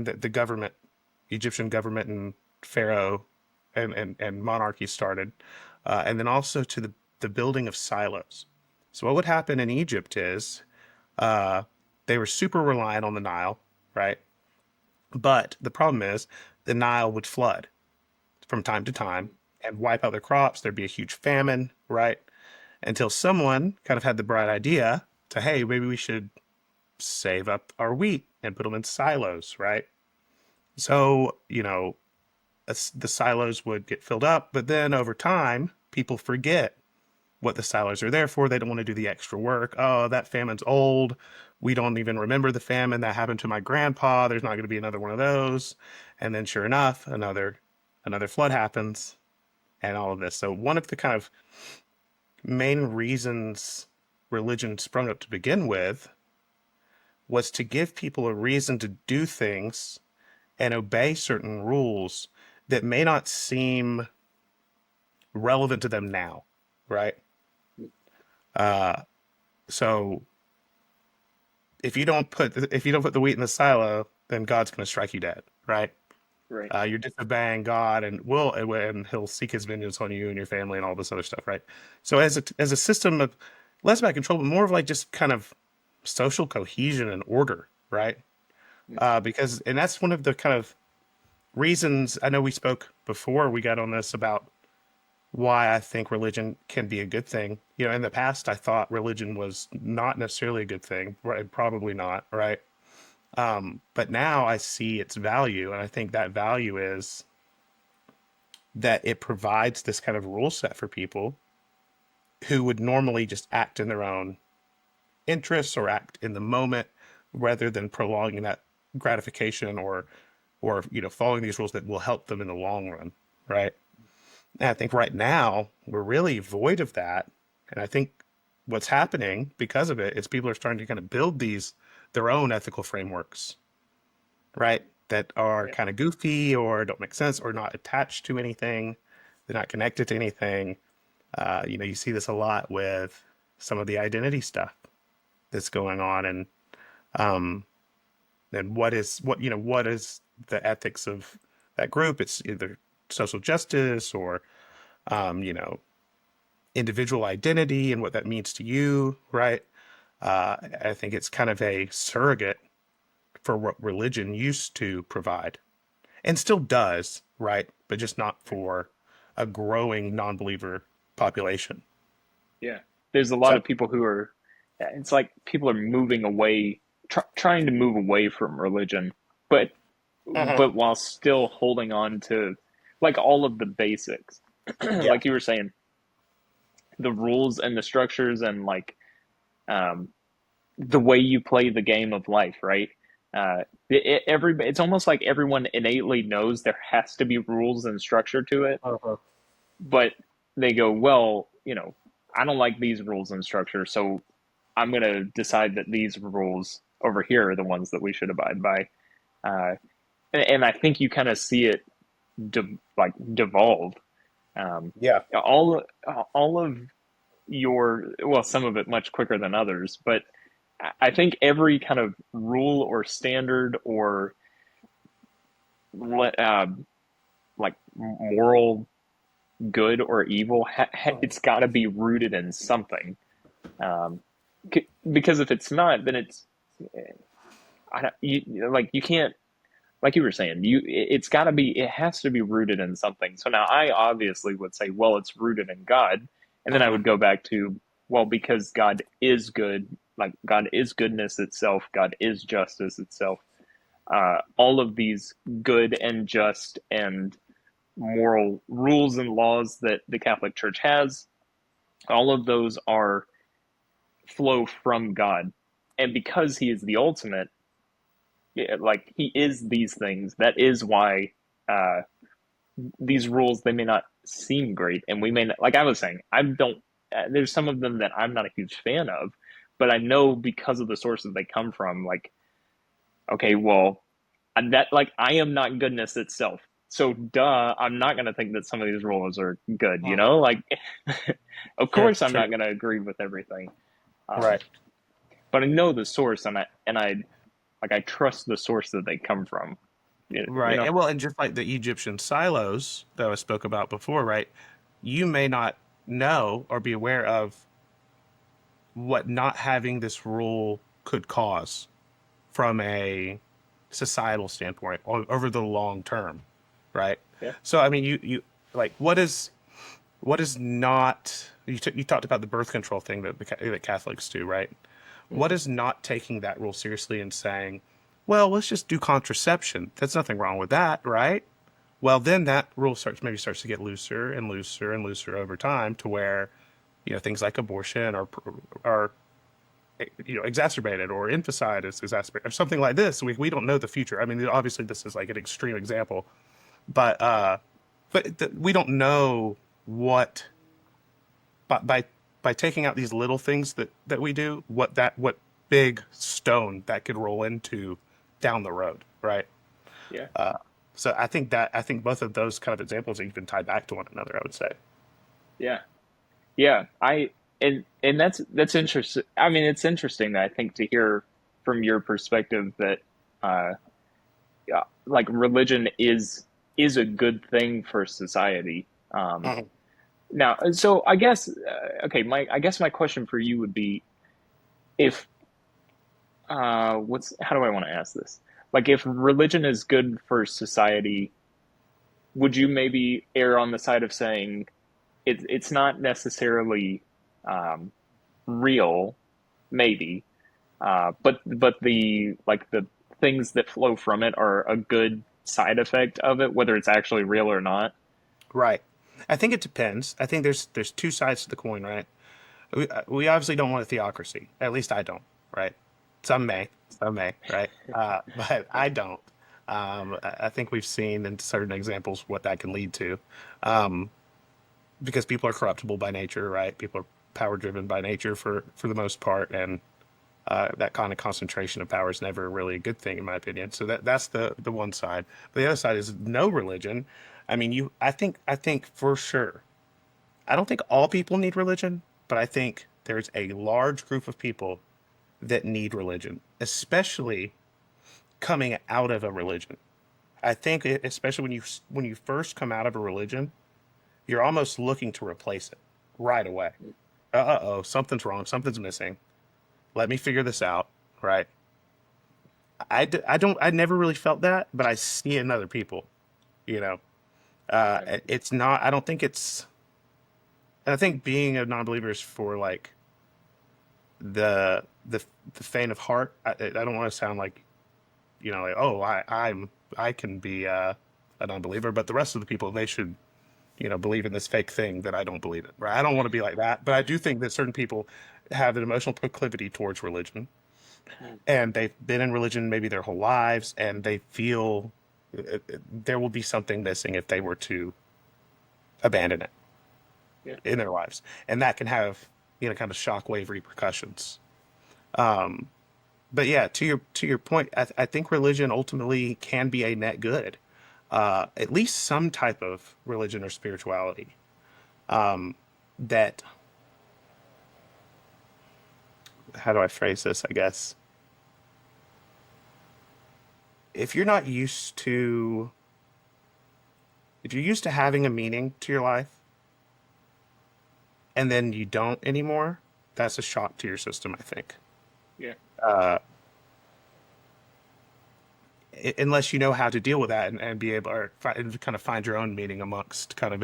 that the government, Egyptian government and pharaoh and monarchy started, and then also to the building of silos. So what would happen in Egypt is uh, they were super reliant on the Nile, right? But the problem is the Nile would flood from time to time and wipe out their crops. There'd be a huge famine, right? Until someone kind of had the bright idea to, hey, maybe we should save up our wheat and put them in silos, right? So, the silos would get filled up, but then over time, people forget what the silos are there for. They don't want to do the extra work. Oh, that famine's old. We don't even remember the famine that happened to my grandpa. There's not going to be another one of those. And then sure enough, another flood happens and all of this. So one of the kind of main reasons religion sprung up to begin with was to give people a reason to do things and obey certain rules that may not seem relevant to them now, right? Uh, so if you don't put the wheat in the silo, then God's going to strike you dead, right? Right. You're disobeying God, and He'll seek His vengeance on you and your family and all this other stuff, right? So as a system of less about control, but more of like just kind of social cohesion and order, right? Because and that's one of the kind of reasons I know we spoke before we got on this about why I think religion can be a good thing. In the past, I thought religion was not necessarily a good thing, right? Probably not, right? But now I see its value, and I think that value is that it provides this kind of rule set for people who would normally just act in their own interests or act in the moment rather than prolonging that gratification or following these rules that will help them in the long run, right? And I think right now we're really void of that. And I think what's happening because of it is people are starting to kind of build their own ethical frameworks, right? That are Yeah. kind of goofy or don't make sense or not attached to anything. They're not connected to anything. You see this a lot with some of the identity stuff that's going on, um, and what is the ethics of that group? It's either social justice or um, you know, individual identity and what that means to you, right? I think it's kind of a surrogate for what religion used to provide and still does, right? But just not for a growing non-believer population. Yeah. There's a lot So, of people who are, it's like people are moving away, trying to move away from religion, but uh while still holding on to like all of the basics. yeah, Like you were saying, the rules and the structures and like um, the way you play the game of life, right? It's almost like everyone innately knows there has to be rules and structure to it, uh but they go, well, I don't like these rules and structure, so I'm going to decide that these rules over here are the ones that we should abide by. Uh, and I think you kind of see it devolve. Um, yeah, all all of well, some of it much quicker than others, but I think every kind of rule or standard or uh, like moral good or evil, it's got to be rooted in something. Um, because if it's not, then it's you can't, like you were saying, it has to be rooted in something. So now I obviously would say, well, it's rooted in God, and then I uh would go back to, well, because God is good, like God is goodness itself, God is justice itself. All of these good and just and moral rules and laws that the Catholic Church has, all of those are flow from God. And because he is the ultimate, like he is these things, that is why uh, these rules, they may not seem great. And we may not, like I was saying, I don't, there's some of them that I'm not a huge fan of, but I know because of the sources they come from, like, okay, well, that, like, I am not goodness itself. so duh, I'm not going to think that some of these rules are good, you Mhm. know? Like, of Yeah, course, I'm true. not going to agree with everything. Um, Right. but I know the source, and I like I trust the source that they come from. You Right. know? And well, and just like the Egyptian silos that I spoke about before, right? You may not know or be aware of what not having this rule could cause from a societal standpoint over the long term, right? Yeah. So I mean, you like what is not you talked about the birth control thing that Catholics do, right? What Hmm. is not taking that rule seriously and saying, well, let's just do contraception. There's nothing wrong with that, right? Well, then that rule starts to get looser and looser and looser over time to where things like abortion are exacerbated or infanticide is exacerbated or something like this. We don't know the future. I mean, obviously this is like an extreme example, but we don't know what by by taking out these little things that we do, what big stone that could roll into down the road, right? Yeah. Uh, so I think both of those kind of examples are even tied back to one another, I would say. Yeah. Yeah. And that's interesting. I mean, it's interesting that I think to hear from your perspective that uh, yeah, like religion is a good thing for society. Mhm. Now, so I guess okay, my question for you would be if what's how do I want to ask this? Like if religion is good for society, would you maybe err on the side of saying it's not necessarily um, real, maybe, but the like the things that flow from it are a good side effect of it, whether it's actually real or not. Right. I think it depends. I think there's two sides to the coin, right? We obviously don't want a theocracy. At least I don't, right? Some may, right? But Yeah. I don't. I think we've seen in certain examples what that can lead to, um, because people are corruptible by nature, right? People are power driven by nature for the most part, and that kind of concentration of power is never really a good thing, in my opinion. So that's the one side. But the other side is no religion. I mean, I think for sure. I don't think all people need religion, but I think there's a large group of people that need religion, especially coming out of a religion. I think especially when you first come out of a religion, you're almost looking to replace it right away. Oh, something's wrong, something's missing. Let me figure this out, right? I never really felt that, but I see it in other people. You know, Yeah. it's not. I don't think it's. I think being a non-believer is for like the faint of heart. I don't want to sound like like, oh, I can be a non-believer, but the rest of the people, they should believe in this fake thing that I don't believe in. Right? I don't want to be like that, but I do think that certain people have an emotional proclivity towards religion, Mm. and they've been in religion maybe their whole lives, and they feel there will be something missing if they were to abandon it Yeah. in their lives, and that can have kind of shockwave repercussions. Um, but yeah, to your point, I think religion ultimately can be a net good. At least some type of religion or spirituality. That How do I phrase this? I guess if you're not used to if you're used to having a meaning to your life and then you don't anymore, that's a shock to your system, I think. Yeah. Uh, unless you know how to deal with that and be able or kind of find your own meaning amongst kind of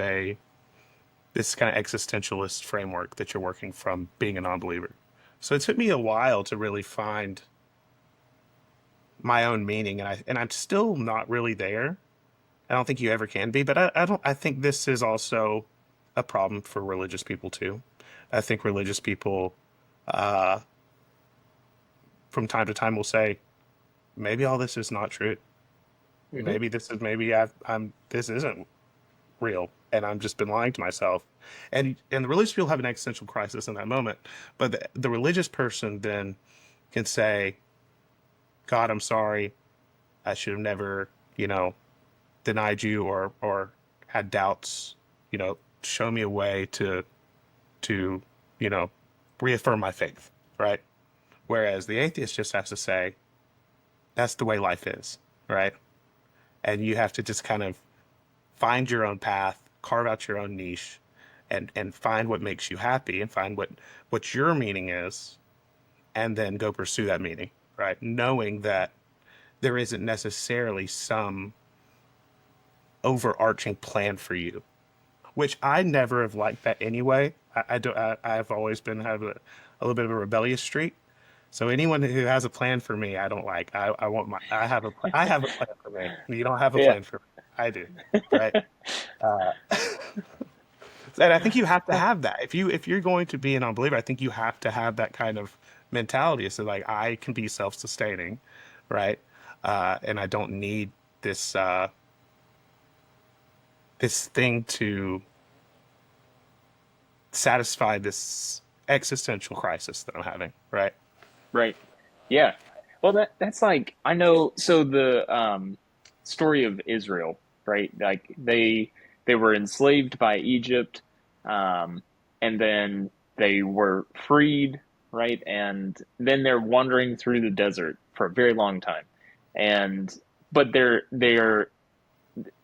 this kind of existentialist framework that you're working from being a non-believer. So it took me a while to really find my own meaning, and I'm still not really there. I don't think you ever can be, but I don't. I think this is also a problem for religious people too. I think religious people, uh, from time to time, will say, maybe all this is not true. Hmm. Maybe this isn't real, and I've just been lying to myself. And the religious people have an existential crisis in that moment, but the religious person then can say, God, I'm sorry. I should have never, you know, denied you or had doubts, show me a way to, reaffirm my faith, right? Whereas the atheist just has to say, that's the way life is, right? And you have to just kind of find your own path, carve out your own niche, and find what makes you happy and find what your meaning is, and then go pursue that meaning, right? Knowing that there isn't necessarily some overarching plan for you, which I never have liked that anyway. I've always have a little bit of a rebellious streak. So anyone who has a plan for me, I don't like. I have a plan for me. You don't have a Yeah. plan for me. I do, right? Uh, and I think you have to have that. If you're going to be an unbeliever, I think you have to have that kind of mentality. So like I can be self-sustaining, right? And I don't need this thing to satisfy this existential crisis that I'm having, right? Right. Yeah. Well, that's like, I know. So the story of Israel, right? Like they were enslaved by Egypt, and then they were freed, right? And then they're wandering through the desert for a very long time, and but they're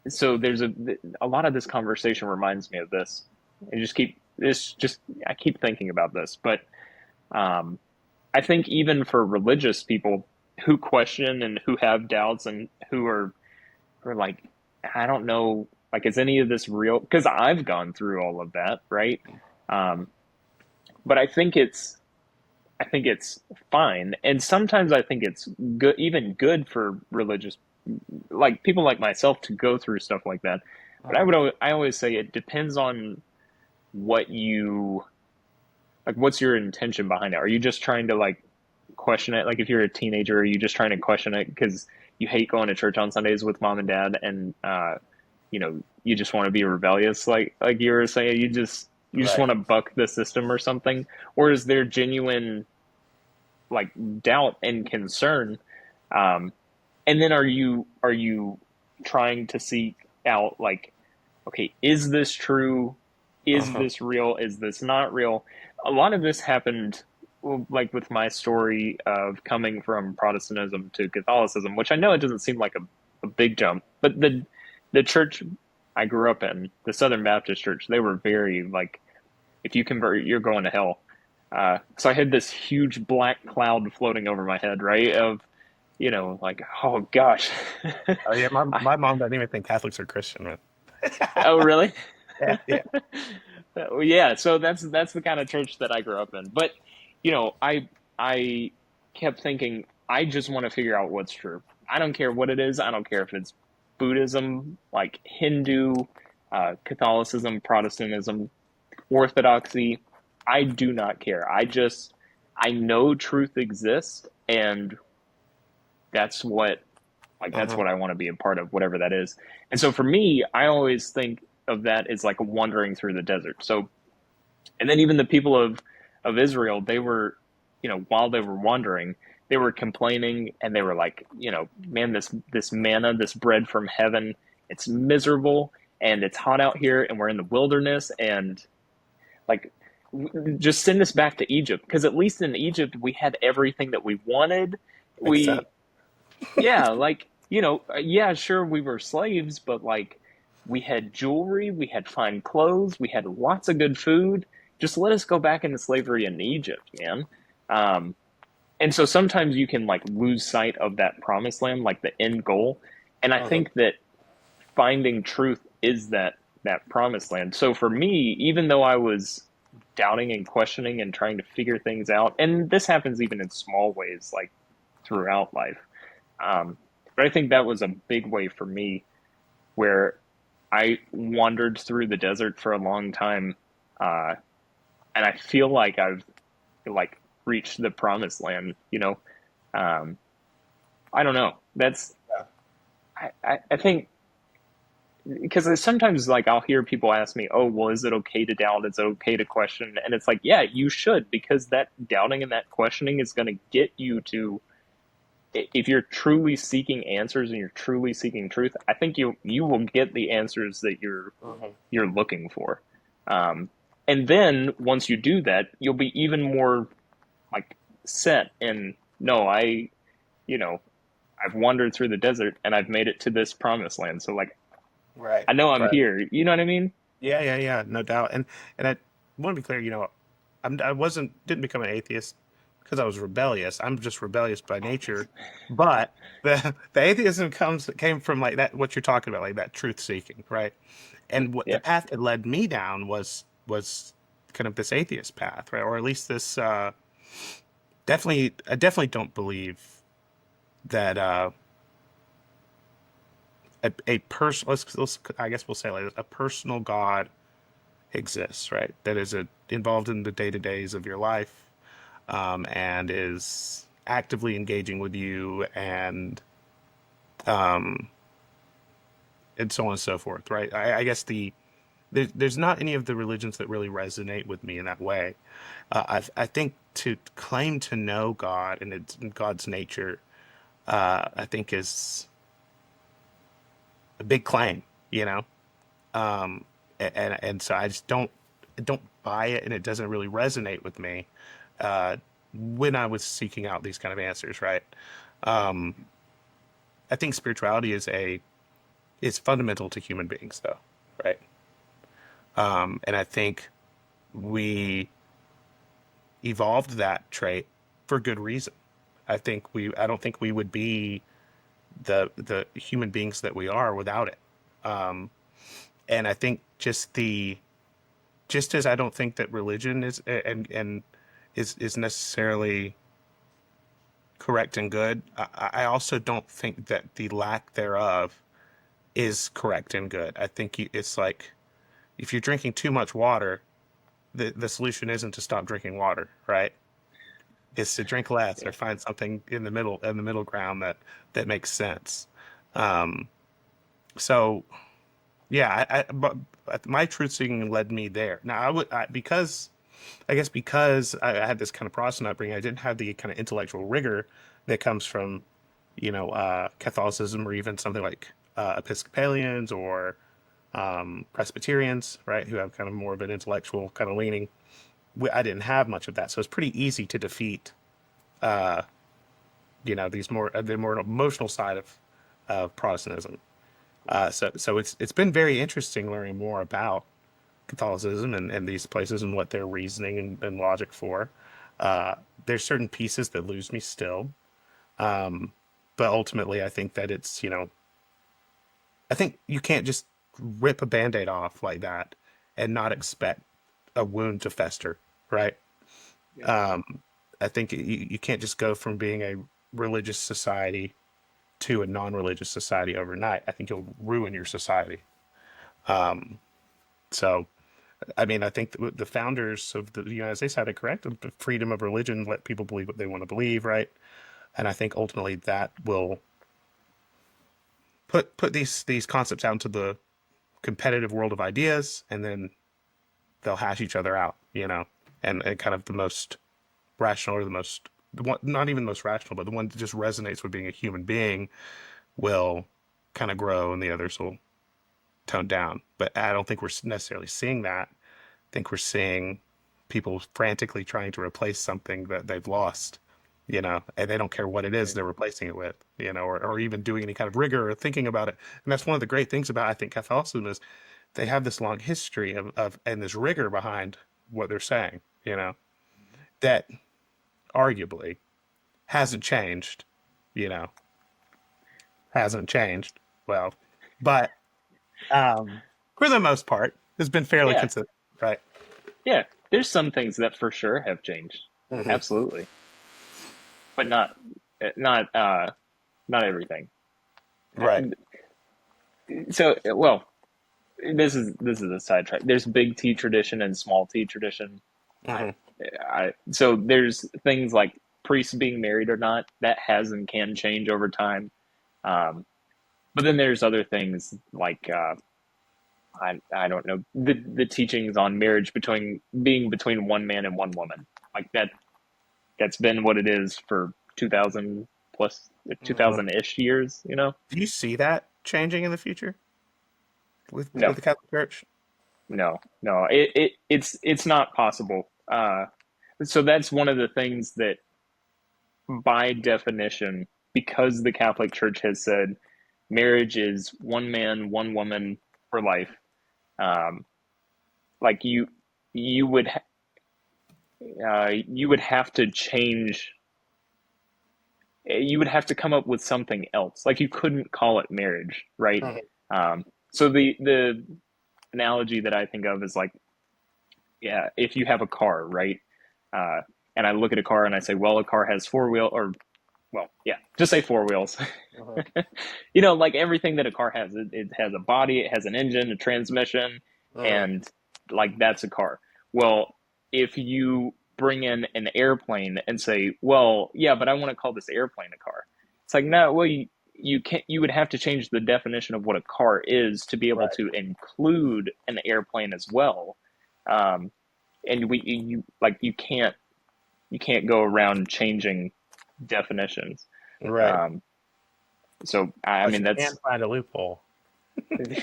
so there's a lot of this conversation reminds me of this. And just I keep thinking about this, but um, I think even for religious people who question and who have doubts and who are like, I don't know, like, is any of this real? Because I've gone through all of that, right? Um, but I think it's fine, and sometimes I think it's good, even good for religious, like people like myself, to go through stuff like that. But I always say it depends on what you like. What's your intention behind it? Are you just trying to like question it? Like if you're a teenager, are you just trying to question it because you hate going to church on Sundays with mom and dad, and you just want to be rebellious, like you were saying, you just Right. want to buck the system or something? Or is there genuine like doubt and concern? Um, and then are you trying to seek out, like, okay, is this true? Is Uh-huh. this real? Is this not real? A lot of this happened, well, like with my story of coming from Protestantism to Catholicism, which I know it doesn't seem like a big jump, but the church I grew up in, the Southern Baptist Church, they were very like, if you convert, you're going to hell. So I had this huge black cloud floating over my head, right? Of, like, oh gosh. Oh yeah, my I, my mom doesn't even think Catholics are Christian, man. oh, really? Yeah, yeah. Yeah, so that's the kind of church that I grew up in. But I kept thinking, I just want to figure out what's true. I don't care what it is. I don't care if it's Buddhism, like Hindu, Catholicism, Protestantism, Orthodoxy. I do not care. I know truth exists, and that's what that's Uh-huh. what I want to be a part of, whatever that is. And so for me, I always think of that as like wandering through the desert. So, and then even the people of Israel, they were, while they were wandering, they were complaining, and they were like, man, this manna, this bread from heaven, it's miserable, and it's hot out here, and we're in the wilderness, and like, just send us back to Egypt, because at least in Egypt we had everything that we wanted. Makes sense. We Yeah, like, yeah, sure, we were slaves, but like, we had jewelry, we had fine clothes, we had lots of good food. Just let us go back into slavery in Egypt, man. Um, and so sometimes you can like lose sight of that promised land, like the end goal. And I Uh-huh. think that finding truth is that promised land. So for me, even though I was doubting and questioning and trying to figure things out, and this happens even in small ways, like throughout life. Um, but I think that was a big way for me, where I wandered through the desert for a long time, uh, and I feel like I've like reached the promised land. Um, I don't know. That's Yeah. I think, because sometimes like I'll hear people ask me, "Oh, well, is it okay to doubt? Is it okay to question?" And it's like, yeah, you should, because that doubting and that questioning is going to get you to if you're truly seeking answers and you're truly seeking truth, I think you will get the answers that you're looking for. Um, and then once you do that, you'll be even more like set in, no, you know, I've wandered through the desert and I've made it to this promised land. So like, Right. I know I'm Right. here. You know what I mean? Yeah, yeah, yeah, no doubt. And I want to be clear, I didn't become an atheist because I was rebellious. I'm just rebellious by nature. But the atheism came from like that, what you're talking about, like that truth seeking, right? And what the Yeah. path that led me down was kind of this atheist path, right? Or at least this I definitely don't believe that a person let's I guess we'll say like this, a personal God exists, right? That is involved in the day to days of your life, and is actively engaging with you, um, and so on and so forth, right? I guess there's not any of the religions that really resonate with me in that way. I think to claim to know God and God's nature, I think is a big claim, you know. And so I don't buy it, and it doesn't really resonate with me uh, when I was seeking out these kind of answers, right? Um, I think spirituality is fundamental to human beings, though, right? And I think we evolved that trait for good reason. I don't think we would be the human beings that we are without it. Um, and I think just as I don't think that religion is necessarily correct and good, I also don't think that the lack thereof is correct and good. I think it's like if you're drinking too much water, the solution isn't to stop drinking water, right? It's to drink less or find something in the middle ground that makes sense. Um, so yeah, but my truth seeking led me there. Now because I guess because I had this kind of Protestant upbringing, I didn't have the kind of intellectual rigor that comes from, Catholicism or even something like Episcopalians or Presbyterians, right, who have kind of more of an intellectual kind of leaning. I didn't have much of that, so it's pretty easy to defeat, uh, these the more emotional side of Protestantism. So it's been very interesting learning more about Catholicism and these places and what they're reasoning and logic for. There's certain pieces that lose me still, um, but ultimately, I think that I think you can't just rip a band-aid off like that and not expect a wound to fester, right? Yeah. I think you can't just go from being a religious society to a non-religious society overnight. I think you'll ruin your society. Um, so I mean, I think the founders of the United States had it correct. The freedom of religion, let people believe what they want to believe, right? And I think ultimately that will put these concepts out into the competitive world of ideas, and then they'll hash each other out, and kind of the most rational or the one, not even the most rational, but the one that just resonates with being a human being will kind of grow, and the others will tone down. But I don't think we're necessarily seeing that. I think we're seeing people frantically trying to replace something that they've lost, and they don't care what it is they're replacing it with, or even doing any kind of rigor or thinking about it. And that's one of the great things about, I think, Catholicism is they have this long history of and this rigor behind what they're saying, that arguably hasn't changed, you know, hasn't changed. Well, but for the most part, has been fairly Yeah. consistent, right? Yeah. There's some things that for sure have changed. Hmm. Absolutely. But not not everything. Right. So, well, this is a sidetrack. There's big T tradition and small T tradition. I, Hmm. so there's things like priests being married or not that has and can change over time. Um, but then there's other things like I don't know the teachings on marriage between one man and one woman, like that's been what it is for 2,000 plus Mhm. 2000-ish years, you know? Do you see that changing in the future No, with the Catholic Church? no. It's not possible. So that's one of the things that, by definition, because the Catholic Church has said marriage is one man, one woman for life. Um, like you would you would have to change. You would have to come up with something else. Like you couldn't call it marriage, right? Mhm. So the analogy that I think of is like, yeah, if you have a car, right? Uh, and I look at a car and I say, well, a car has four wheel, or well, yeah, just say four wheels. Mhm. You know, like everything that a car has, it has a body, it has an engine, a transmission, Mhm. and like that's a car. Well, if you bring in an airplane and say, well, yeah, but I want to call this airplane a car. It's like, no, well, you can't, you would have to change the definition of what a car is to be able Right. to include an airplane as well. Um, and you like, you can't go around changing definitions. Right. Um, so I But mean you can that's find a loophole. Maybe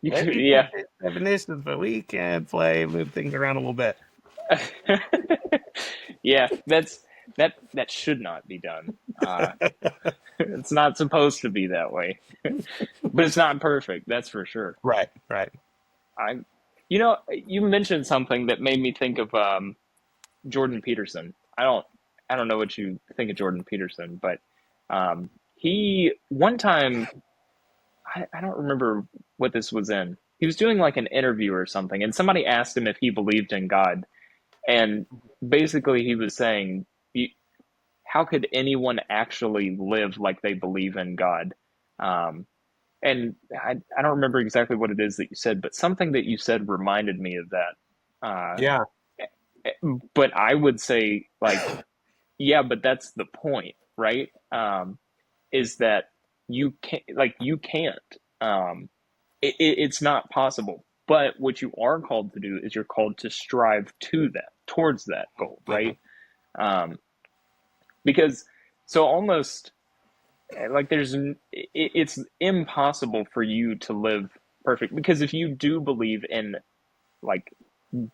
you can yeah. change definitions, but we can move things around a little bit. Yeah, that should not be done. It's not supposed to be that way, but it's not perfect. That's for sure. Right. Right. I, you know, you mentioned something that made me think of Jordan Peterson. I don't know what you think of Jordan Peterson, but he one time I don't remember what this was in. He was doing like an interview or something, and somebody asked him if he believed in God, and basically he was saying, how could anyone actually live like they believe in God? Um, and I don't remember exactly what it is that you said, but something that you said reminded me of that. Uh, Yeah. but I would say, like, yeah, but that's the point, right? Is that you can't. It's not possible. But what you are called to do is you're called to strive to that, towards that goal, Mhm. right? Um, because so almost like it's impossible for you to live perfect, because if you do believe in like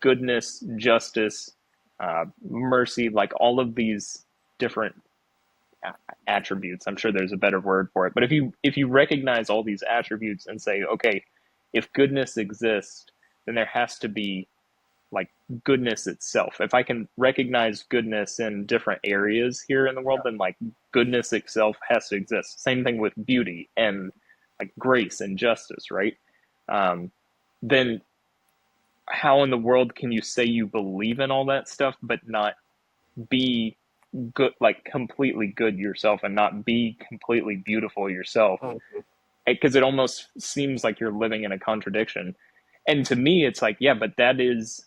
goodness, justice, mercy, like all of these different attributes. I'm sure there's a better word for it, but if you recognize all these attributes and say, okay, if goodness exists, then there has to be like goodness itself. If I can recognize goodness in different areas here in the world, then like goodness itself has to exist. Same thing with beauty and like grace and justice, right? Um, then how in the world can you say you believe in all that stuff but not be good, like completely good yourself, and not be completely beautiful yourself? Mhm. Because it almost seems like you're living in a contradiction. And to me, it's like, yeah, but that is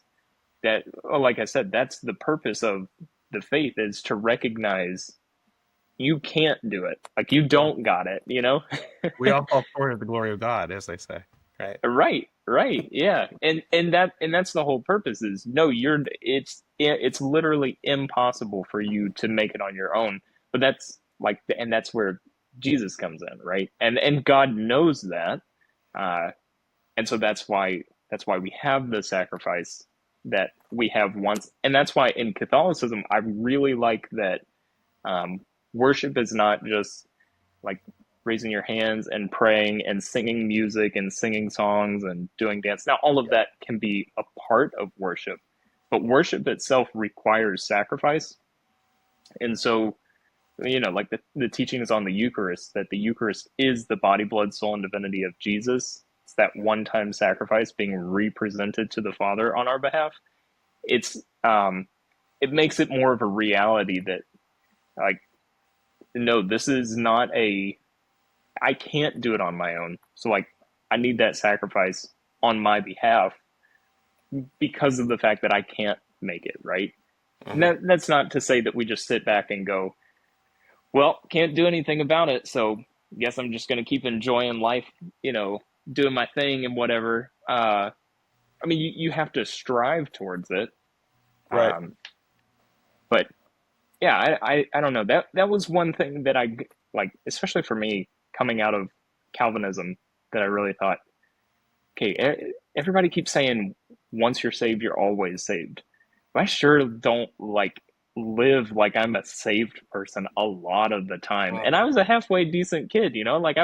that. Well, like I said, that's the purpose of the faith, is to recognize you can't do it. Like you Mhm. don't got it, you know? We all fall short of the glory of God, as they say. Right. Right, yeah, and that's the whole purpose. Is no, it's literally impossible for you to make it on your own. But that's like, and that's where Jesus comes in, right? And God knows that, uh, and so that's why we have the sacrifice that we have once, and that's why in Catholicism I really like that worship is not just like raising your hands and praying and singing music and singing songs and doing dance. Now, all of that can be a part of worship, but worship itself requires sacrifice. And so, you know, like the teaching is on the Eucharist, that the Eucharist is the body, blood, soul, and divinity of Jesus. It's that one time sacrifice being represented to the Father on our behalf. It's, it makes it more of a reality that, like, no, this is not a I can't do it on my own. So like I need that sacrifice on my behalf because of the fact that I can't make it, right? And Mhm. that's not to say that we just sit back and go, well, can't do anything about it, so guess I'm just going to keep enjoying life, you know, doing my thing and whatever. I mean, you have to strive towards it, Right. um, but yeah, I don't know. That was one thing that like, especially for me coming out of Calvinism, that I really thought, okay, everybody keeps saying once you're saved, you're always saved. But I sure don't like live like I'm a saved person a lot of the time. And I was a halfway decent kid, you know? Like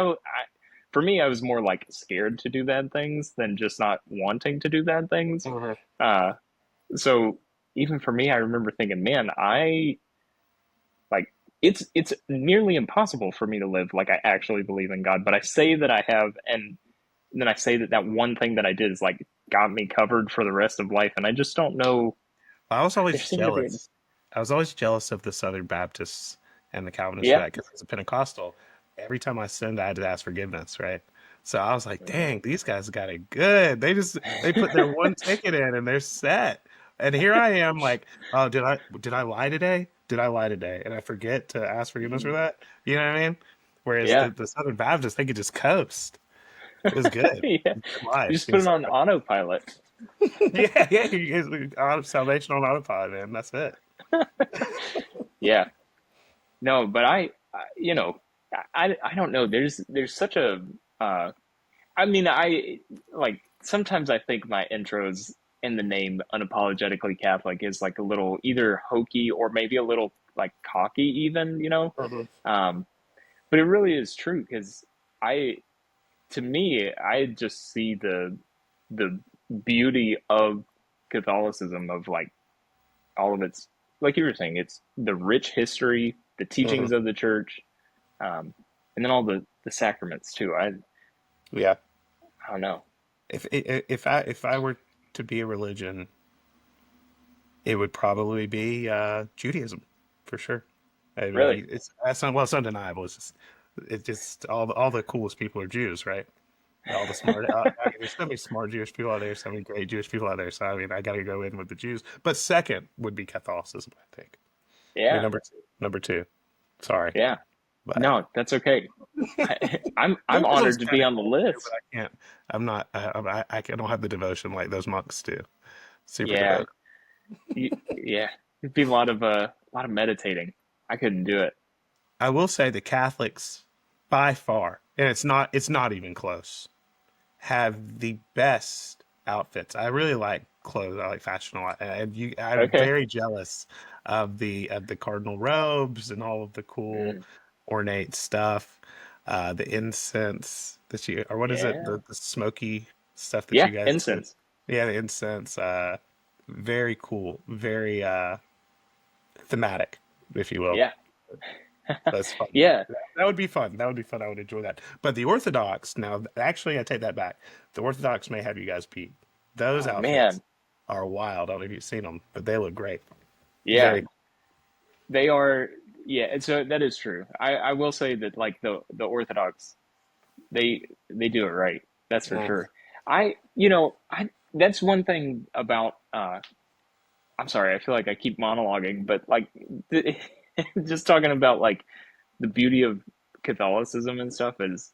for me, I was more like scared to do bad things than just not wanting to do bad things. Mhm. Uh, so even for me, I remember thinking, man, I like it's nearly impossible for me to live like I actually believe in God. But I say that I have, and then I say that that one thing that I did is like got me covered for the rest of life, and I just don't know. I was There always seemed to be, jealous. I was always jealous of the Southern Baptists and the Calvinists for yeah, that because as a Pentecostal, every time I sinned, I had to ask forgiveness, right? So I was like, dang, these guys got it good. They put their one ticket in and they're set. And here I am, like, oh, did I lie today? Did I lie today? And I forget to ask forgiveness for that. You know what I mean? Whereas yeah, the Southern Baptists, they could just coast. It was good. yeah. Good You life. just put it on autopilot. Yeah, yeah. Salvation on autopilot, man. That's it. Yeah, no, but you know, I don't know. There's such a uh, I mean, I like sometimes I think my intros in the name unapologetically Catholic is like a little either hokey or maybe a little like cocky even, you know. Mhm. Um, but it really is true because I, to me, I just see the beauty of Catholicism of like all of its, like you were saying, it's the rich history, the Mhm. teachings of the church, and then all the sacraments too. Yeah. I don't know. If I were to be a religion, it would probably be Judaism, for sure. I mean, Really? it's undeniable. It's just all the coolest people are Jews, right? All the smart. I mean, there's so many smart Jewish people out there, so many great Jewish people out there. So I mean, I got to go in with the Jews. But second would be Catholicism, I think. I mean, Yeah. number two. Sorry, Yeah. but No, that's okay. I'm Buddhism's honored to be kind of on the cool too, but list. I can't. I'm not. I don't have the devotion like those monks do. Super Yeah, devoted. yeah. It'd be a lot of meditating. I couldn't do it. I will say the Catholics, by far, and it's not even close, have the best outfits. I really like clothes. I like fashion a lot, and I'm Okay. very jealous of the cardinal robes and all of the cool Mm, ornate stuff, the incense that you, or what is it, yeah. the smoky stuff that Yeah, you guys do. incense. Yeah, the incense. Very cool, very thematic, if you will. Yeah. That's fun. Yeah. That would be fun. That would be fun. I would enjoy that. But the Orthodox, now, actually, I take that back. The Orthodox may have you guys beat. Those Oh outfits man. are wild. I don't know if you've seen them, but they look great. Yeah. Very. They are, yeah, so that is true. I will say that like the Orthodox, they do it right. That's for Mm. sure. I that's one thing about I'm sorry, I feel like I keep monologuing, but like just talking about like the beauty of Catholicism and stuff is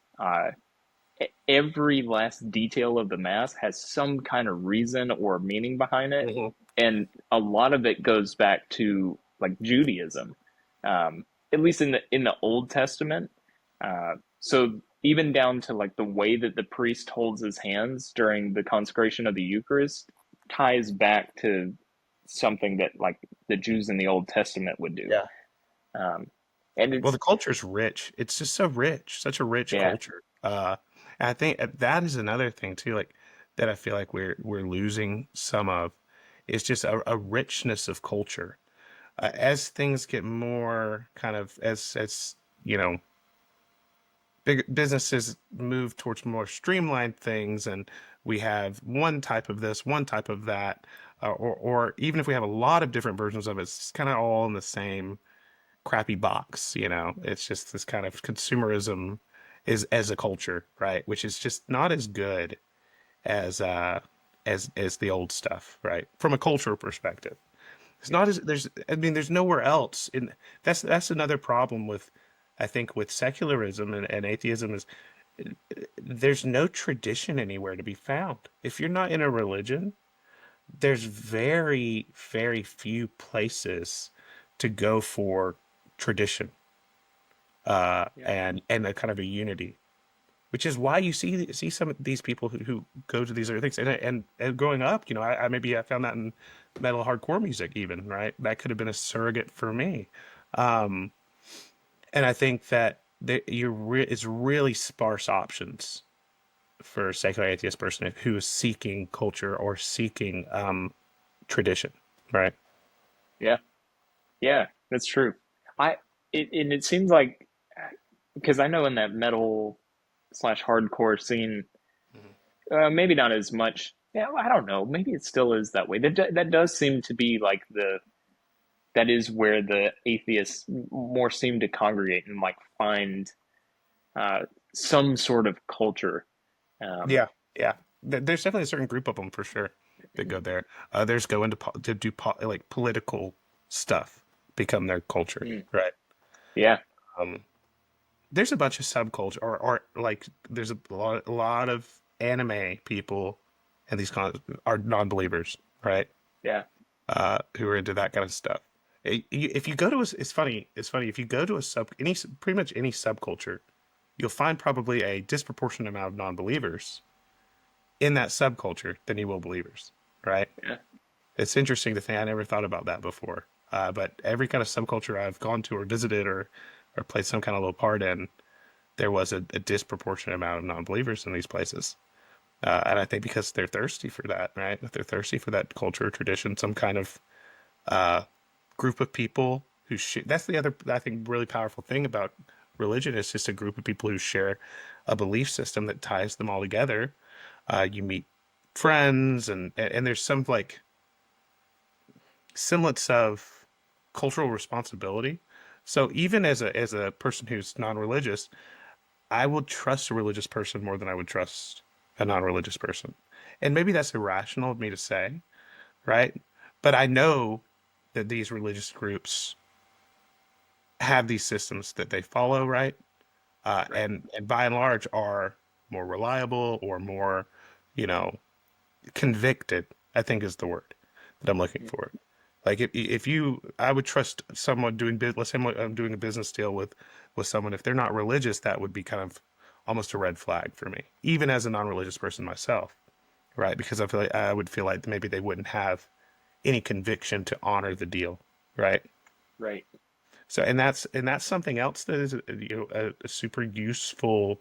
every last detail of the mass has some kind of reason or meaning behind it, Mhm. and a lot of it goes back to like Judaism, at least in the Old Testament. So even down to like the way that the priest holds his hands during the consecration of the Eucharist ties back to something that like the Jews in the Old Testament would do. Yeah. Um, and Well, the it's culture's rich. It's just so rich, such a rich yeah, culture. And I think that is another thing too, like that I feel like we're losing some of. Is just a richness of culture. As things get more kind of as you know big businesses move towards more streamlined things and we have one type of this, one type of that, or even if we have a lot of different versions of it, it's kind of all in the same crappy box, it's just this kind of consumerism is as a culture, right, which is just not as good as as the old stuff, right, from a cultural perspective. It's not as there's I mean there's nowhere else in that's another problem with I think with secularism and atheism is there's no tradition anywhere to be found. If you're not in a religion, there's very, very few places to go for tradition, Yeah. and a kind of a unity, which is why you see some of these people who go to these other things. And growing up, I maybe I found that in metal hardcore music even, right? That could have been a surrogate for me. Um, and I think that it's really sparse options for a secular atheist person who is seeking culture or seeking tradition, right? Yeah. Yeah. That's true. I and it seems like because I know in that metal slash hardcore scene, maybe not as much. Yeah, I don't know. Maybe it still is that way. That does seem to be like that is where the atheists more seem to congregate and like find uh, some sort of culture. Um, Yeah, yeah. There's definitely a certain group of them for sure that go there. Others go into to do like political stuff, become their culture, mm, right? yeah, Um, there's a bunch of subculture, or like there's a lot of anime people, and these are non-believers, right? yeah, Who are into that kind of stuff. If you go to it's funny. It's funny if you go to a pretty much any subculture, you'll find probably a disproportionate amount of non-believers in that subculture than you will believers, right? yeah, It's interesting to think. I never thought about that before. But every kind of subculture I've gone to or visited or played some kind of little part in, there was a disproportionate amount of non-believers in these places. And I think because they're thirsty for that, right? If they're thirsty for that culture, tradition, some kind of uh, group of people that's the other, I think, really powerful thing about religion is just a group of people who share a belief system that ties them all together. You meet friends, and there's some like semblance of cultural responsibility. So even as a person who's non-religious, I would trust a religious person more than I would trust a non-religious person. And maybe that's irrational of me to say, right? But I know that these religious groups have these systems that they follow, right? right, And by and large are more reliable or more, you know, convicted, I think is the word that I'm looking mm, for. Like if I would trust someone let's say I'm doing a business deal with someone. If they're not religious, that would be kind of almost a red flag for me, even as a non-religious person myself, right? Because I would feel like maybe they wouldn't have any conviction to honor the deal, right? right, So, and that's something else that is a super useful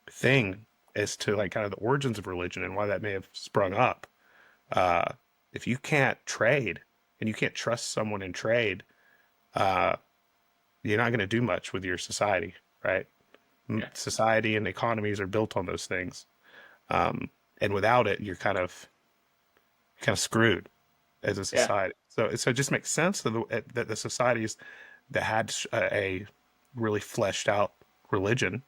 thing as to like kind of the origins of religion and why that may have sprung up. Uh, if you can't trade and you can't trust someone in trade, uh, you're not going to do much with your society, right? yeah, Society and economies are built on those things, um, and without it, you're kind of screwed as a yeah, society. So it just makes sense that the societies that had a really fleshed out religion,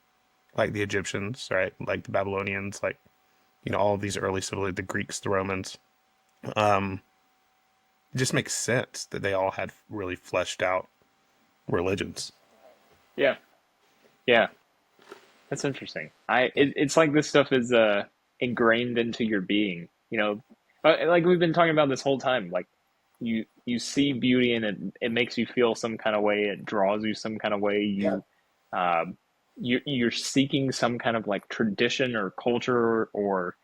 like the Egyptians, right, like the Babylonians, like all of these early civilizations, the Greeks, the Romans. Um, it just makes sense that they all had really fleshed out religions. yeah, yeah. That's interesting. It's like this stuff is ingrained into your being. Like we've been talking about this whole time. Like you see beauty and it makes you feel some kind of way. It draws you some kind of way. Yeah. Um, you're seeking some kind of like tradition or culture or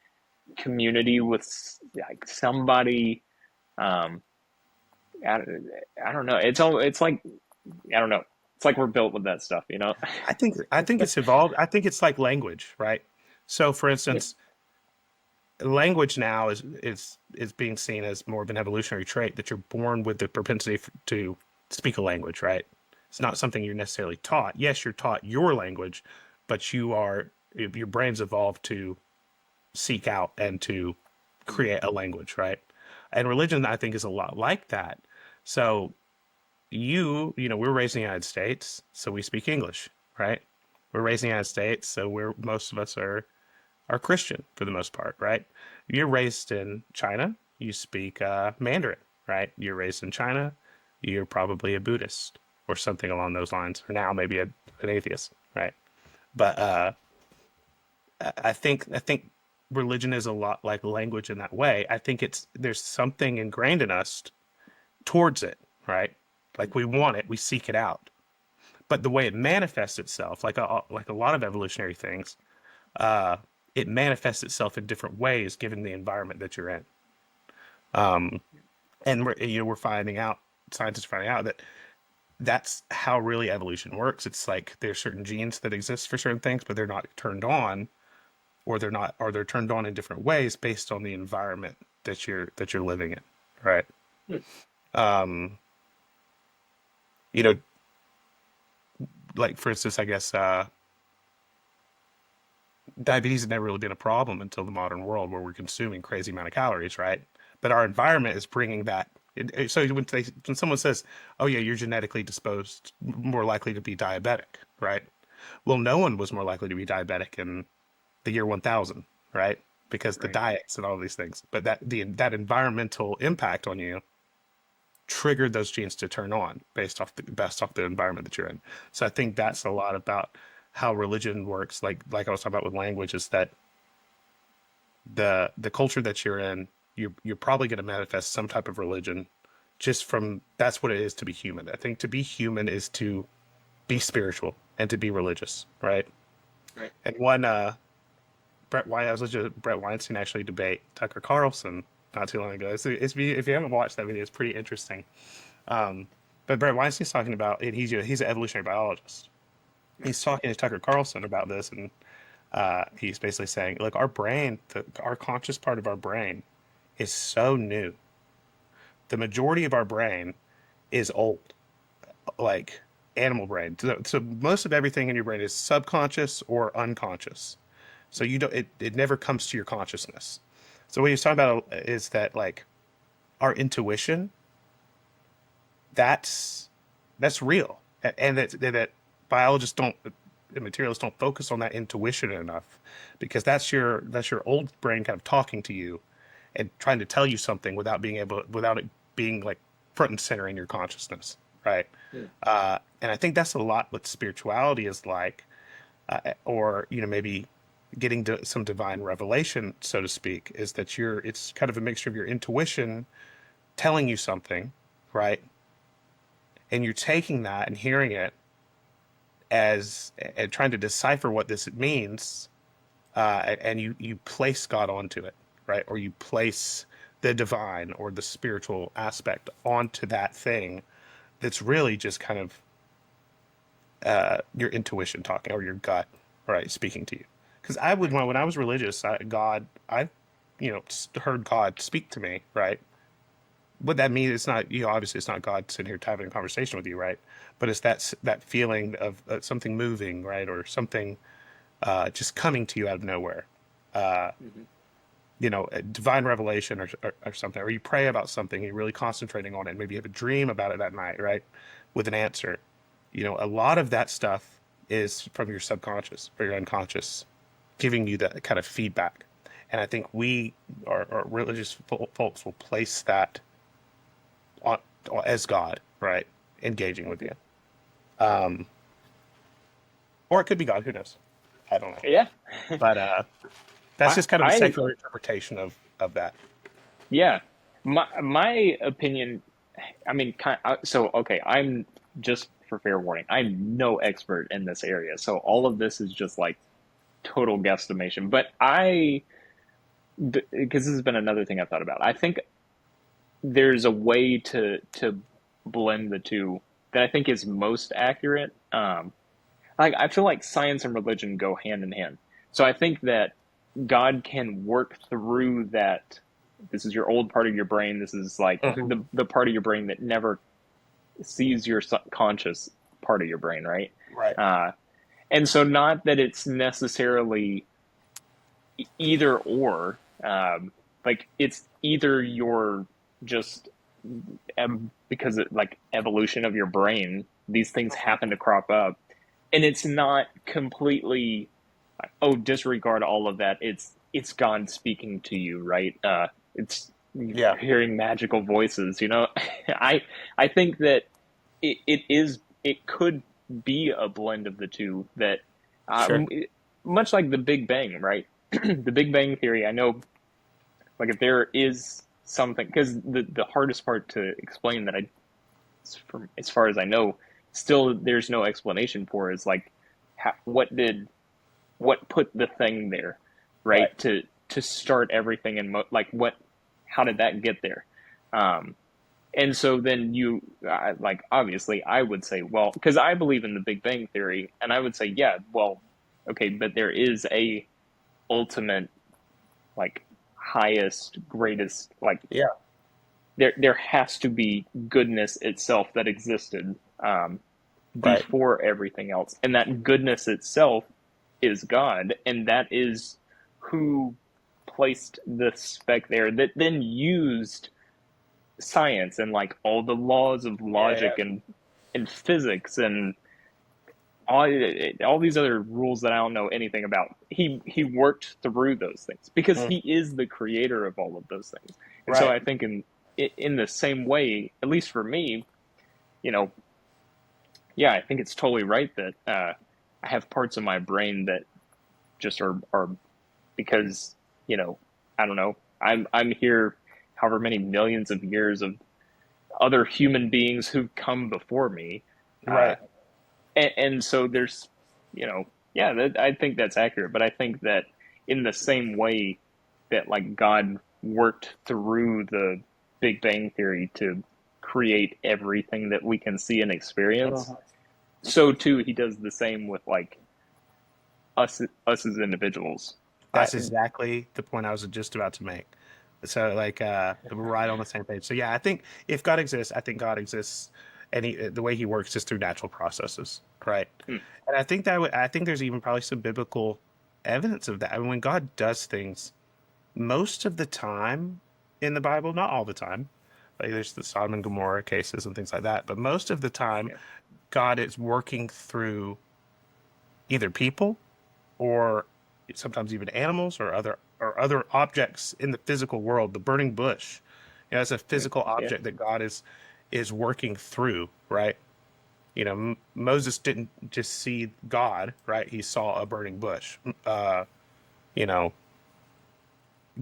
community with like somebody. Um, I, I don't know. It's like I don't know. It's like we're built with that stuff. I think it's evolved. I think it's like language, right? So, for Yeah. instance, language now is being seen as more of an evolutionary trait that you're born with the propensity to speak a language, right? It's not something you're necessarily taught. Yes, you're taught your language, but your brain's evolved to seek out and to create a language, right? And religion, I think, is a lot like that. So we're raised in the United States, so we speak English, right? We're raised in the United States, so most of us are Christian for the most part, right? You're raised in China, you speak Mandarin, right? You're raised in China, you're probably a Buddhist or something along those lines, or now maybe an atheist, right? But I think religion is a lot like language in that way. I think there's something ingrained in us towards it, right? Like we want it, we seek it out. But the way it manifests itself, like a lot of evolutionary things, uh, it manifests itself in different ways given the environment that you're in. Um, and we're finding out, scientists are finding out that that's how really evolution works. It's like there's certain genes that exist for certain things, but they're not turned on, or they're turned on in different ways based on the environment that you're living in, right? Um, you know, like for instance, I guess diabetes has never really been a problem until the modern world where we're consuming crazy amount of calories, right? But our environment is bringing that. So when someone says, "Oh yeah, you're genetically disposed, more likely to be diabetic," right? Well, no one was more likely to be diabetic in the year 1000, right? Because the Right. diets and all these things. But that environmental impact on you triggered those genes to turn on based off the environment that you're in. So I think that's a lot about how religion works. Like I was talking about with language, is that the culture that you're in, you're probably going to manifest some type of religion just from that's what it is to be human. I think to be human is to be spiritual and to be religious, right? Right. And I was listening to Brett Weinstein actually debate Tucker Carlson not too long ago. If you haven't watched that video, it's pretty interesting. Um, but Brett Weinstein's talking about it. He's an evolutionary biologist. He's talking to Tucker Carlson about this, and he's basically saying, look, our brain, our conscious part of our brain, is so new. The majority of our brain is old, like animal brain. So most of everything in your brain is subconscious or unconscious. So you don't it never comes to your consciousness. So what he's talking about is that like our intuition, that's that's real, and that biologists don't, the materialists don't focus on that intuition enough, because that's your old brain kind of talking to you and trying to tell you something without it being like front and center in your consciousness, right? Yeah. And I think that's a lot what spirituality is like, or maybe getting to some divine revelation, so to speak, is that it's kind of a mixture of your intuition telling you something, right? And you're taking that and hearing it as and trying to decipher what this means, and you place God onto it, right? Or you place the divine or the spiritual aspect onto that thing that's really just kind of your intuition talking, or your gut, right, speaking to you. Because when I was religious, I heard God speak to me, right? What that means, it's not, obviously it's not God sitting here having a conversation with you, right? But it's that feeling of something moving, right, or something just coming to you out of nowhere. Uh, Mm-hmm. a divine revelation, or something, or you pray about something, you're really concentrating on it, maybe you have a dream about it that night, right, with an answer. A lot of that stuff is from your subconscious or your unconscious giving you that kind of feedback. And I think our religious folks will place that on, as God, right, engaging with you. Um, or it could be God, who knows? I don't know. Yeah. But that's I, just kind of a I, secular interpretation of that. yeah. My opinion, I mean, so, okay, I'm just for fair warning, I'm no expert in this area. So all of this is just like total guesstimation. But because this has been another thing I've thought about, I think there's a way to blend the two that I think is most accurate. Like I feel like science and religion go hand in hand. So I think that God can work through that. This is your old part of your brain. This is like Mhm. the part of your brain that never sees your subconscious part of your brain, right? Right. Uh, and so, not that it's necessarily either or. Like it's either you're just because it like evolution of your brain, these things happen to crop up, and it's not completely disregard all of that. It's God speaking to you, right? It's Yeah. hearing magical voices. I I think that it could be a blend of the two. That Sure. much like the Big Bang, right? The Big Bang theory. I know, like if there is something, because the hardest part to explain that I as far as I know, still there's no explanation for is like what put the thing there, Right. right? To start everything and like how did that get there? Um, and so then like obviously I would say, well, because I believe in the Big Bang theory, and I would say, yeah, well, okay, but there is a ultimate, like, highest, greatest, like, Yeah. there has to be goodness itself that existed, Right. before everything else, and that goodness itself is God, and that is who placed the spec there, that then used science and like all the laws of Yeah. logic and physics and all these other rules that I don't know anything about. He worked through those things because Mm. he is the creator of all of those things. And so Right. I think in the same way, at least for me, you know, yeah, I think it's totally right that I have parts of my brain that just are because, you know, I don't know. I'm here however many millions of years of other human beings who've come before me. Uh, Right. and so there's, yeah, I think that's accurate. But I think that in the same way that like God worked through the Big Bang Theory to create everything that we can see and experience, Uh-huh. so too he does the same with like us as individuals. I That's exactly the point I was just about to make. So like we're right on the same page. So yeah, I think if God exists, I think God exists, and the way he works is through natural processes, right? mm, And I think there's even probably some biblical evidence of that. I mean, when God does things, most of the time in the Bible, not all the time, like there's the Sodom and Gomorrah cases and things like that, but most of the time, yeah, God is working through either people or sometimes even animals or other objects in the physical world. The burning bush, it's a physical yeah, object that God is working through, right? Moses didn't just see God, right? He saw a burning bush. You know,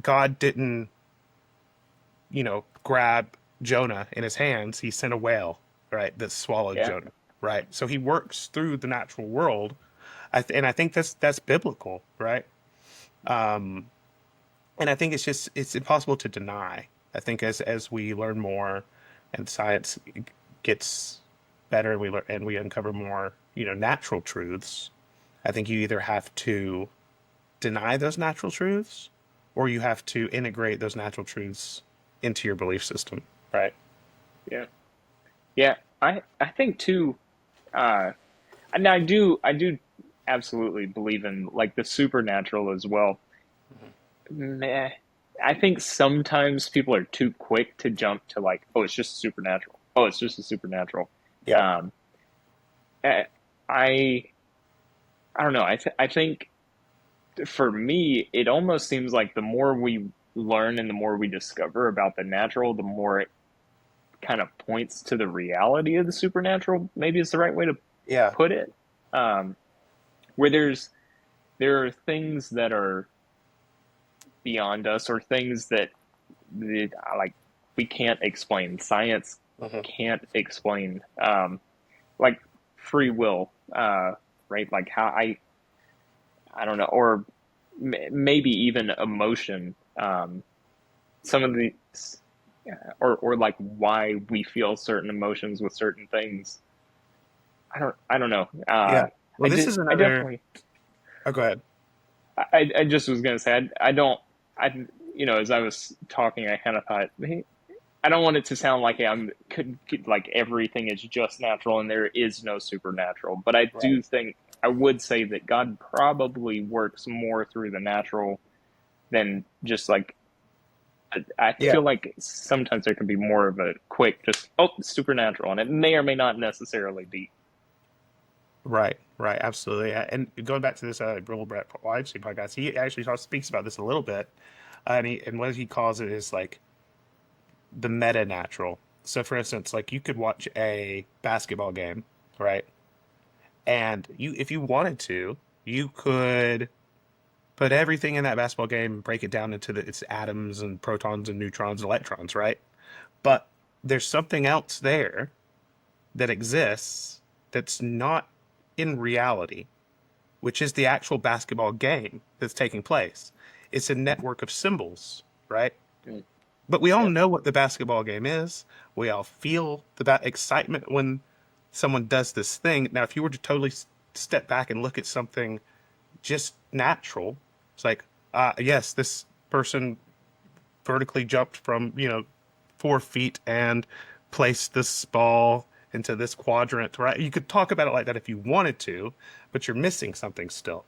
God didn't, grab Jonah in his hands. He sent a whale, right, that swallowed yeah, Jonah, right? So he works through the natural world, and I think that's biblical, right? Um, and I think it's impossible to deny. I think as we learn more and science gets better and we uncover more, natural truths, I think you either have to deny those natural truths or you have to integrate those natural truths into your belief system. Right. yeah, yeah. I think too. Uh, and I do absolutely believe in like the supernatural as well. Meh. I think sometimes people are too quick to jump to like, oh, it's just supernatural. Oh, it's just a supernatural. Yeah. Um, I I don't know. I think for me, it almost seems like the more we learn and the more we discover about the natural, the more it kind of points to the reality of the supernatural. Maybe it's the right way to Yeah. put it. Um, where there are things that are beyond us, or things that like we can't explain. Science Hmm. can't explain. Like free will, right? Like how I don't know, or maybe even emotion. Some of the or like why we feel certain emotions with certain things. I don't know. Yeah. Well, this is I another. definitely Oh, go ahead. I just was gonna say I don't I as I was talking I kind of thought, hey, I don't want it to sound like I'm like everything is just natural and there is no supernatural, but I Right. do think I would say that God probably works more through the natural than just like I Yeah. feel like sometimes there can be more of a quick just supernatural, and it may or may not necessarily be. Right. Right. Absolutely. And going back to this Bill Brett Weinstein podcast, he actually speaks about this a little bit, and what he calls it is like the meta natural. So, for instance, like you could watch a basketball game, right? And if you wanted to, you could put everything in that basketball game and break it down into its atoms and protons and neutrons and electrons, right? But there's something else there that exists that's not in reality, which is the actual basketball game that's taking place. It's a network of symbols, right? Mm. But we all Yep. know what the basketball game is. We all feel that excitement when someone does this thing. Now, if you were to totally step back and look at something just natural, it's like, yes, this person vertically jumped from 4 feet and placed this ball into this quadrant, right? You could talk about it like that if you wanted to, but you're missing something still,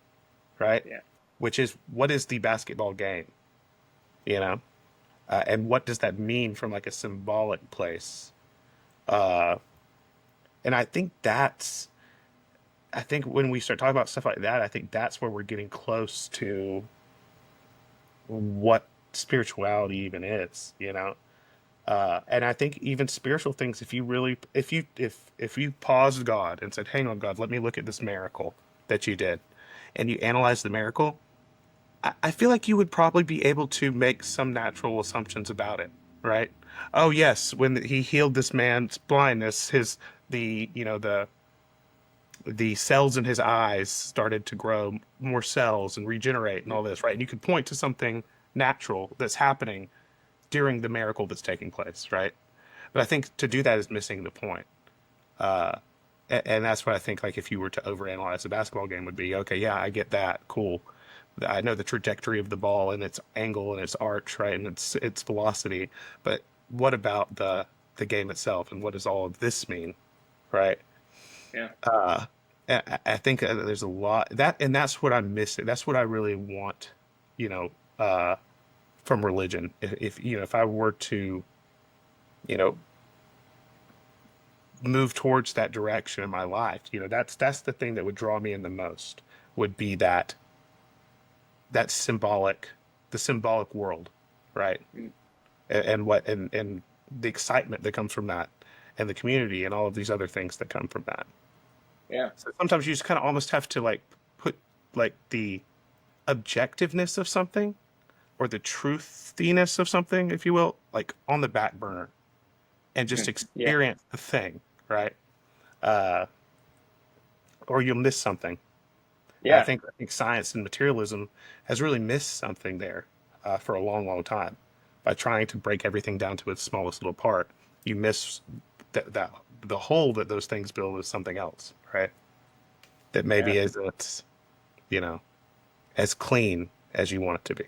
right? Yeah. Which is, what is the basketball game, you know? And what does that mean from like a symbolic place? Uh, and I think when we start talking about stuff like that, I think that's where we're getting close to what spirituality even is, you know? And I think even spiritual things, if you really, if you paused God and said, "Hang on, God, let me look at this miracle that you did," and you analyze the miracle, I feel like you would probably be able to make some natural assumptions about it, right? Oh yes, when he healed this man's blindness, his the you know the cells in his eyes started to grow more cells and regenerate and all this, right? And you could point to something natural that's happening during the miracle that's taking place, right? But I think to do that is missing the point. Uh, and that's what I think, like, if you were to overanalyze the basketball game would be, okay, yeah, I get that. Cool. I know the trajectory of the ball and its angle and its arch, right? And its velocity. But what about the game itself, and what does all of this mean, right? Yeah. Uh, I think there's a lot that, and that's what I'm missing. That's what I really want, you know, uh, from religion. If I were to, you know, move towards that direction in my life, that's the thing that would draw me in the most, would be that the symbolic world, right? Mm. And the excitement that comes from that, and the community, and all of these other things that come from that. Yeah. So sometimes you just kind of almost have to like put like the objectiveness of something, or the truthiness of something, if you will, like on the back burner, and just Mm. Yeah. experience the thing, right? Uh, or you'll miss something. And Yeah. I think science and materialism has really missed something there, for a long, long time. By trying to break everything down to its smallest little part, you miss that the whole that those things build is something else, right? That Yeah. maybe isn't, you know, as clean as you want it to be.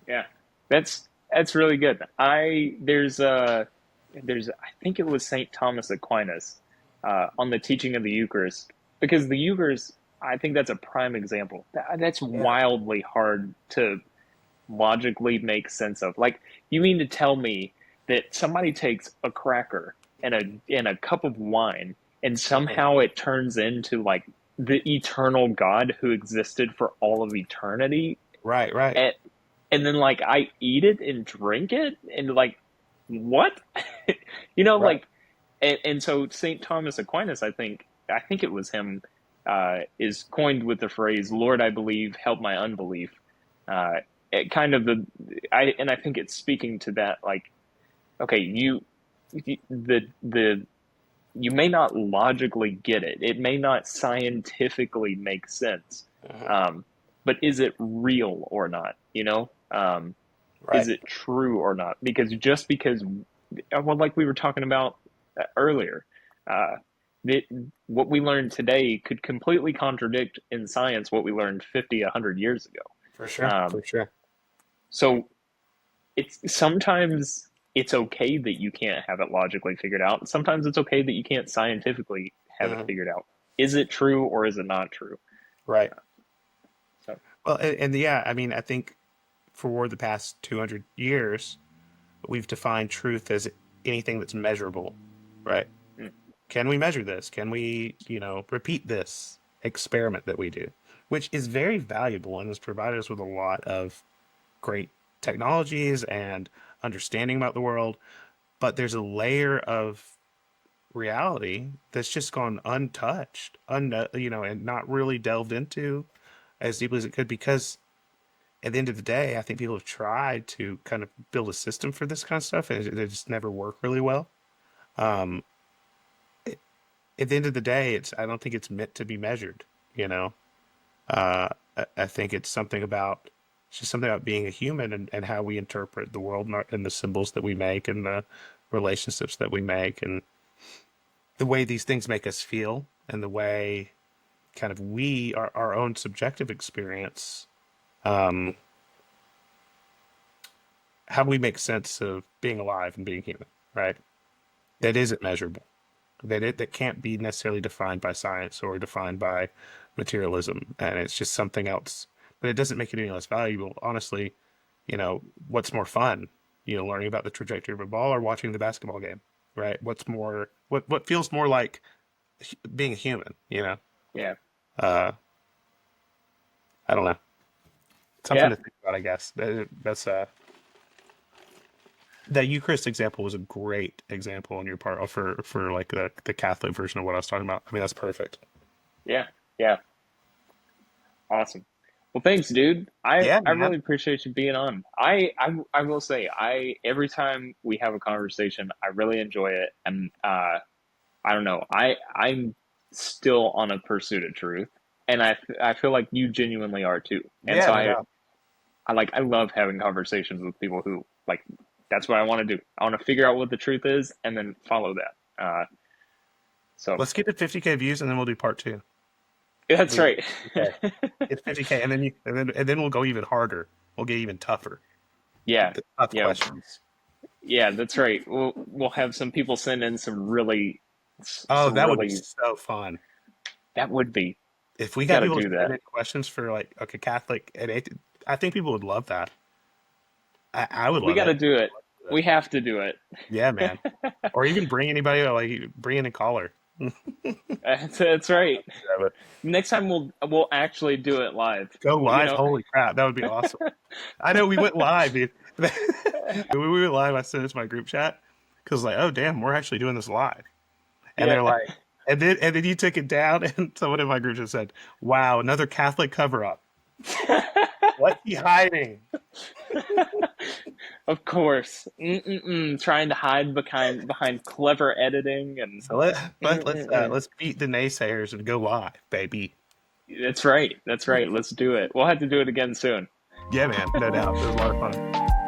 Yeah. That's really good. There's I think it was Saint Thomas Aquinas on the teaching of the Eucharist, because the Eucharist, I think that's a prime example. That's Yeah. wildly hard to logically make sense of. Like, you mean to tell me that somebody takes a cracker and a cup of wine, and Uh-huh. somehow it turns into like the eternal God who existed for all of eternity, Right, right, and then like I eat it and drink it, and like, what? right. Like, and so Saint Thomas Aquinas, I think it was him, is coined with the phrase "Lord, I believe, help my unbelief." Uh, it kind of I think it's speaking to that, like, okay, the you may not logically get it, it may not scientifically make sense, Uh-huh. but is it real or not? Is Right. it true or not? Because just because, well, like we were talking about earlier, uh, it, what we learned today could completely contradict in science what we learned 50, 100 years ago. For sure. Um, For sure. so it's sometimes it's okay that you can't have it logically figured out. Sometimes it's okay that you can't scientifically have it Uh-huh. figured out. Is it true or is it not true? Right. So Well, and yeah, I mean, I think for the past 200 years, we've defined truth as anything that's measurable, right? mm, Can we measure this? Can we, repeat this experiment that we do? Which is very valuable and has provided us with a lot of great technologies and understanding about the world. But there's a layer of reality that's just gone untouched, and not really delved into as deeply as it could, because at the end of the day, I think people have tried to kind of build a system for this kind of stuff, and they just never work really well. Um, at the end of the day, I don't think it's meant to be measured. You know, I think it's just something about being a human and how we interpret the world and the symbols that we make and the relationships that we make and the way these things make us feel and the way kind of our own subjective experience, um, how we make sense of being alive and being human, right? That isn't measurable. That can't be necessarily defined by science or defined by materialism, and it's just something else. But it doesn't make it any less valuable. Honestly, what's more fun? Learning about the trajectory of a ball or watching the basketball game, right? What feels more like being a human, Yeah. Uh, I don't know. Something Yeah. to think about, I guess. That Eucharist example was a great example on your part for like the Catholic version of what I was talking about. I mean, that's perfect. Yeah. Yeah. Awesome. Well, thanks, dude. Yeah, I man. really appreciate you being on. I will say, every time we have a conversation, I really enjoy it, and I don't know, I'm still on a pursuit of truth, and I feel like you genuinely are too. And Yeah, so no doubt. I love having conversations with people who like that's what I want to do. I want to figure out what the truth is and then follow that. So Let's get to 50K views and then we'll do part two. that's We right. 50K. It's 50K, and then we'll go even harder. We'll get even tougher. Yeah, The tough yeah, questions. yeah. That's right. We'll have some people send in Oh, some that would be really so fun. that would be. If we Got got to people do to send that. in questions for like okay, Catholic and I think people would love that. I would We love got to it. do it. We have to do it. Yeah, man. Or even bring anybody like bring in a caller. That's right. Have it. Next time we'll actually do it live. Go Well, you live. know. Holy crap, that would be awesome. I know we went live, dude. When we went live, I sent it to my group chat because like, oh damn, we're actually doing this live. And Yeah. they're like, and then you took it down, and someone in my group just said, "Wow, another Catholic cover up. What's he hiding?" Of course. Trying to hide behind clever editing and So let's mm-mm-mm. let's beat the naysayers and go live, baby. That's right. That's right. Let's do it. We'll have to do it again soon. Yeah, man, no doubt. It was a lot of fun.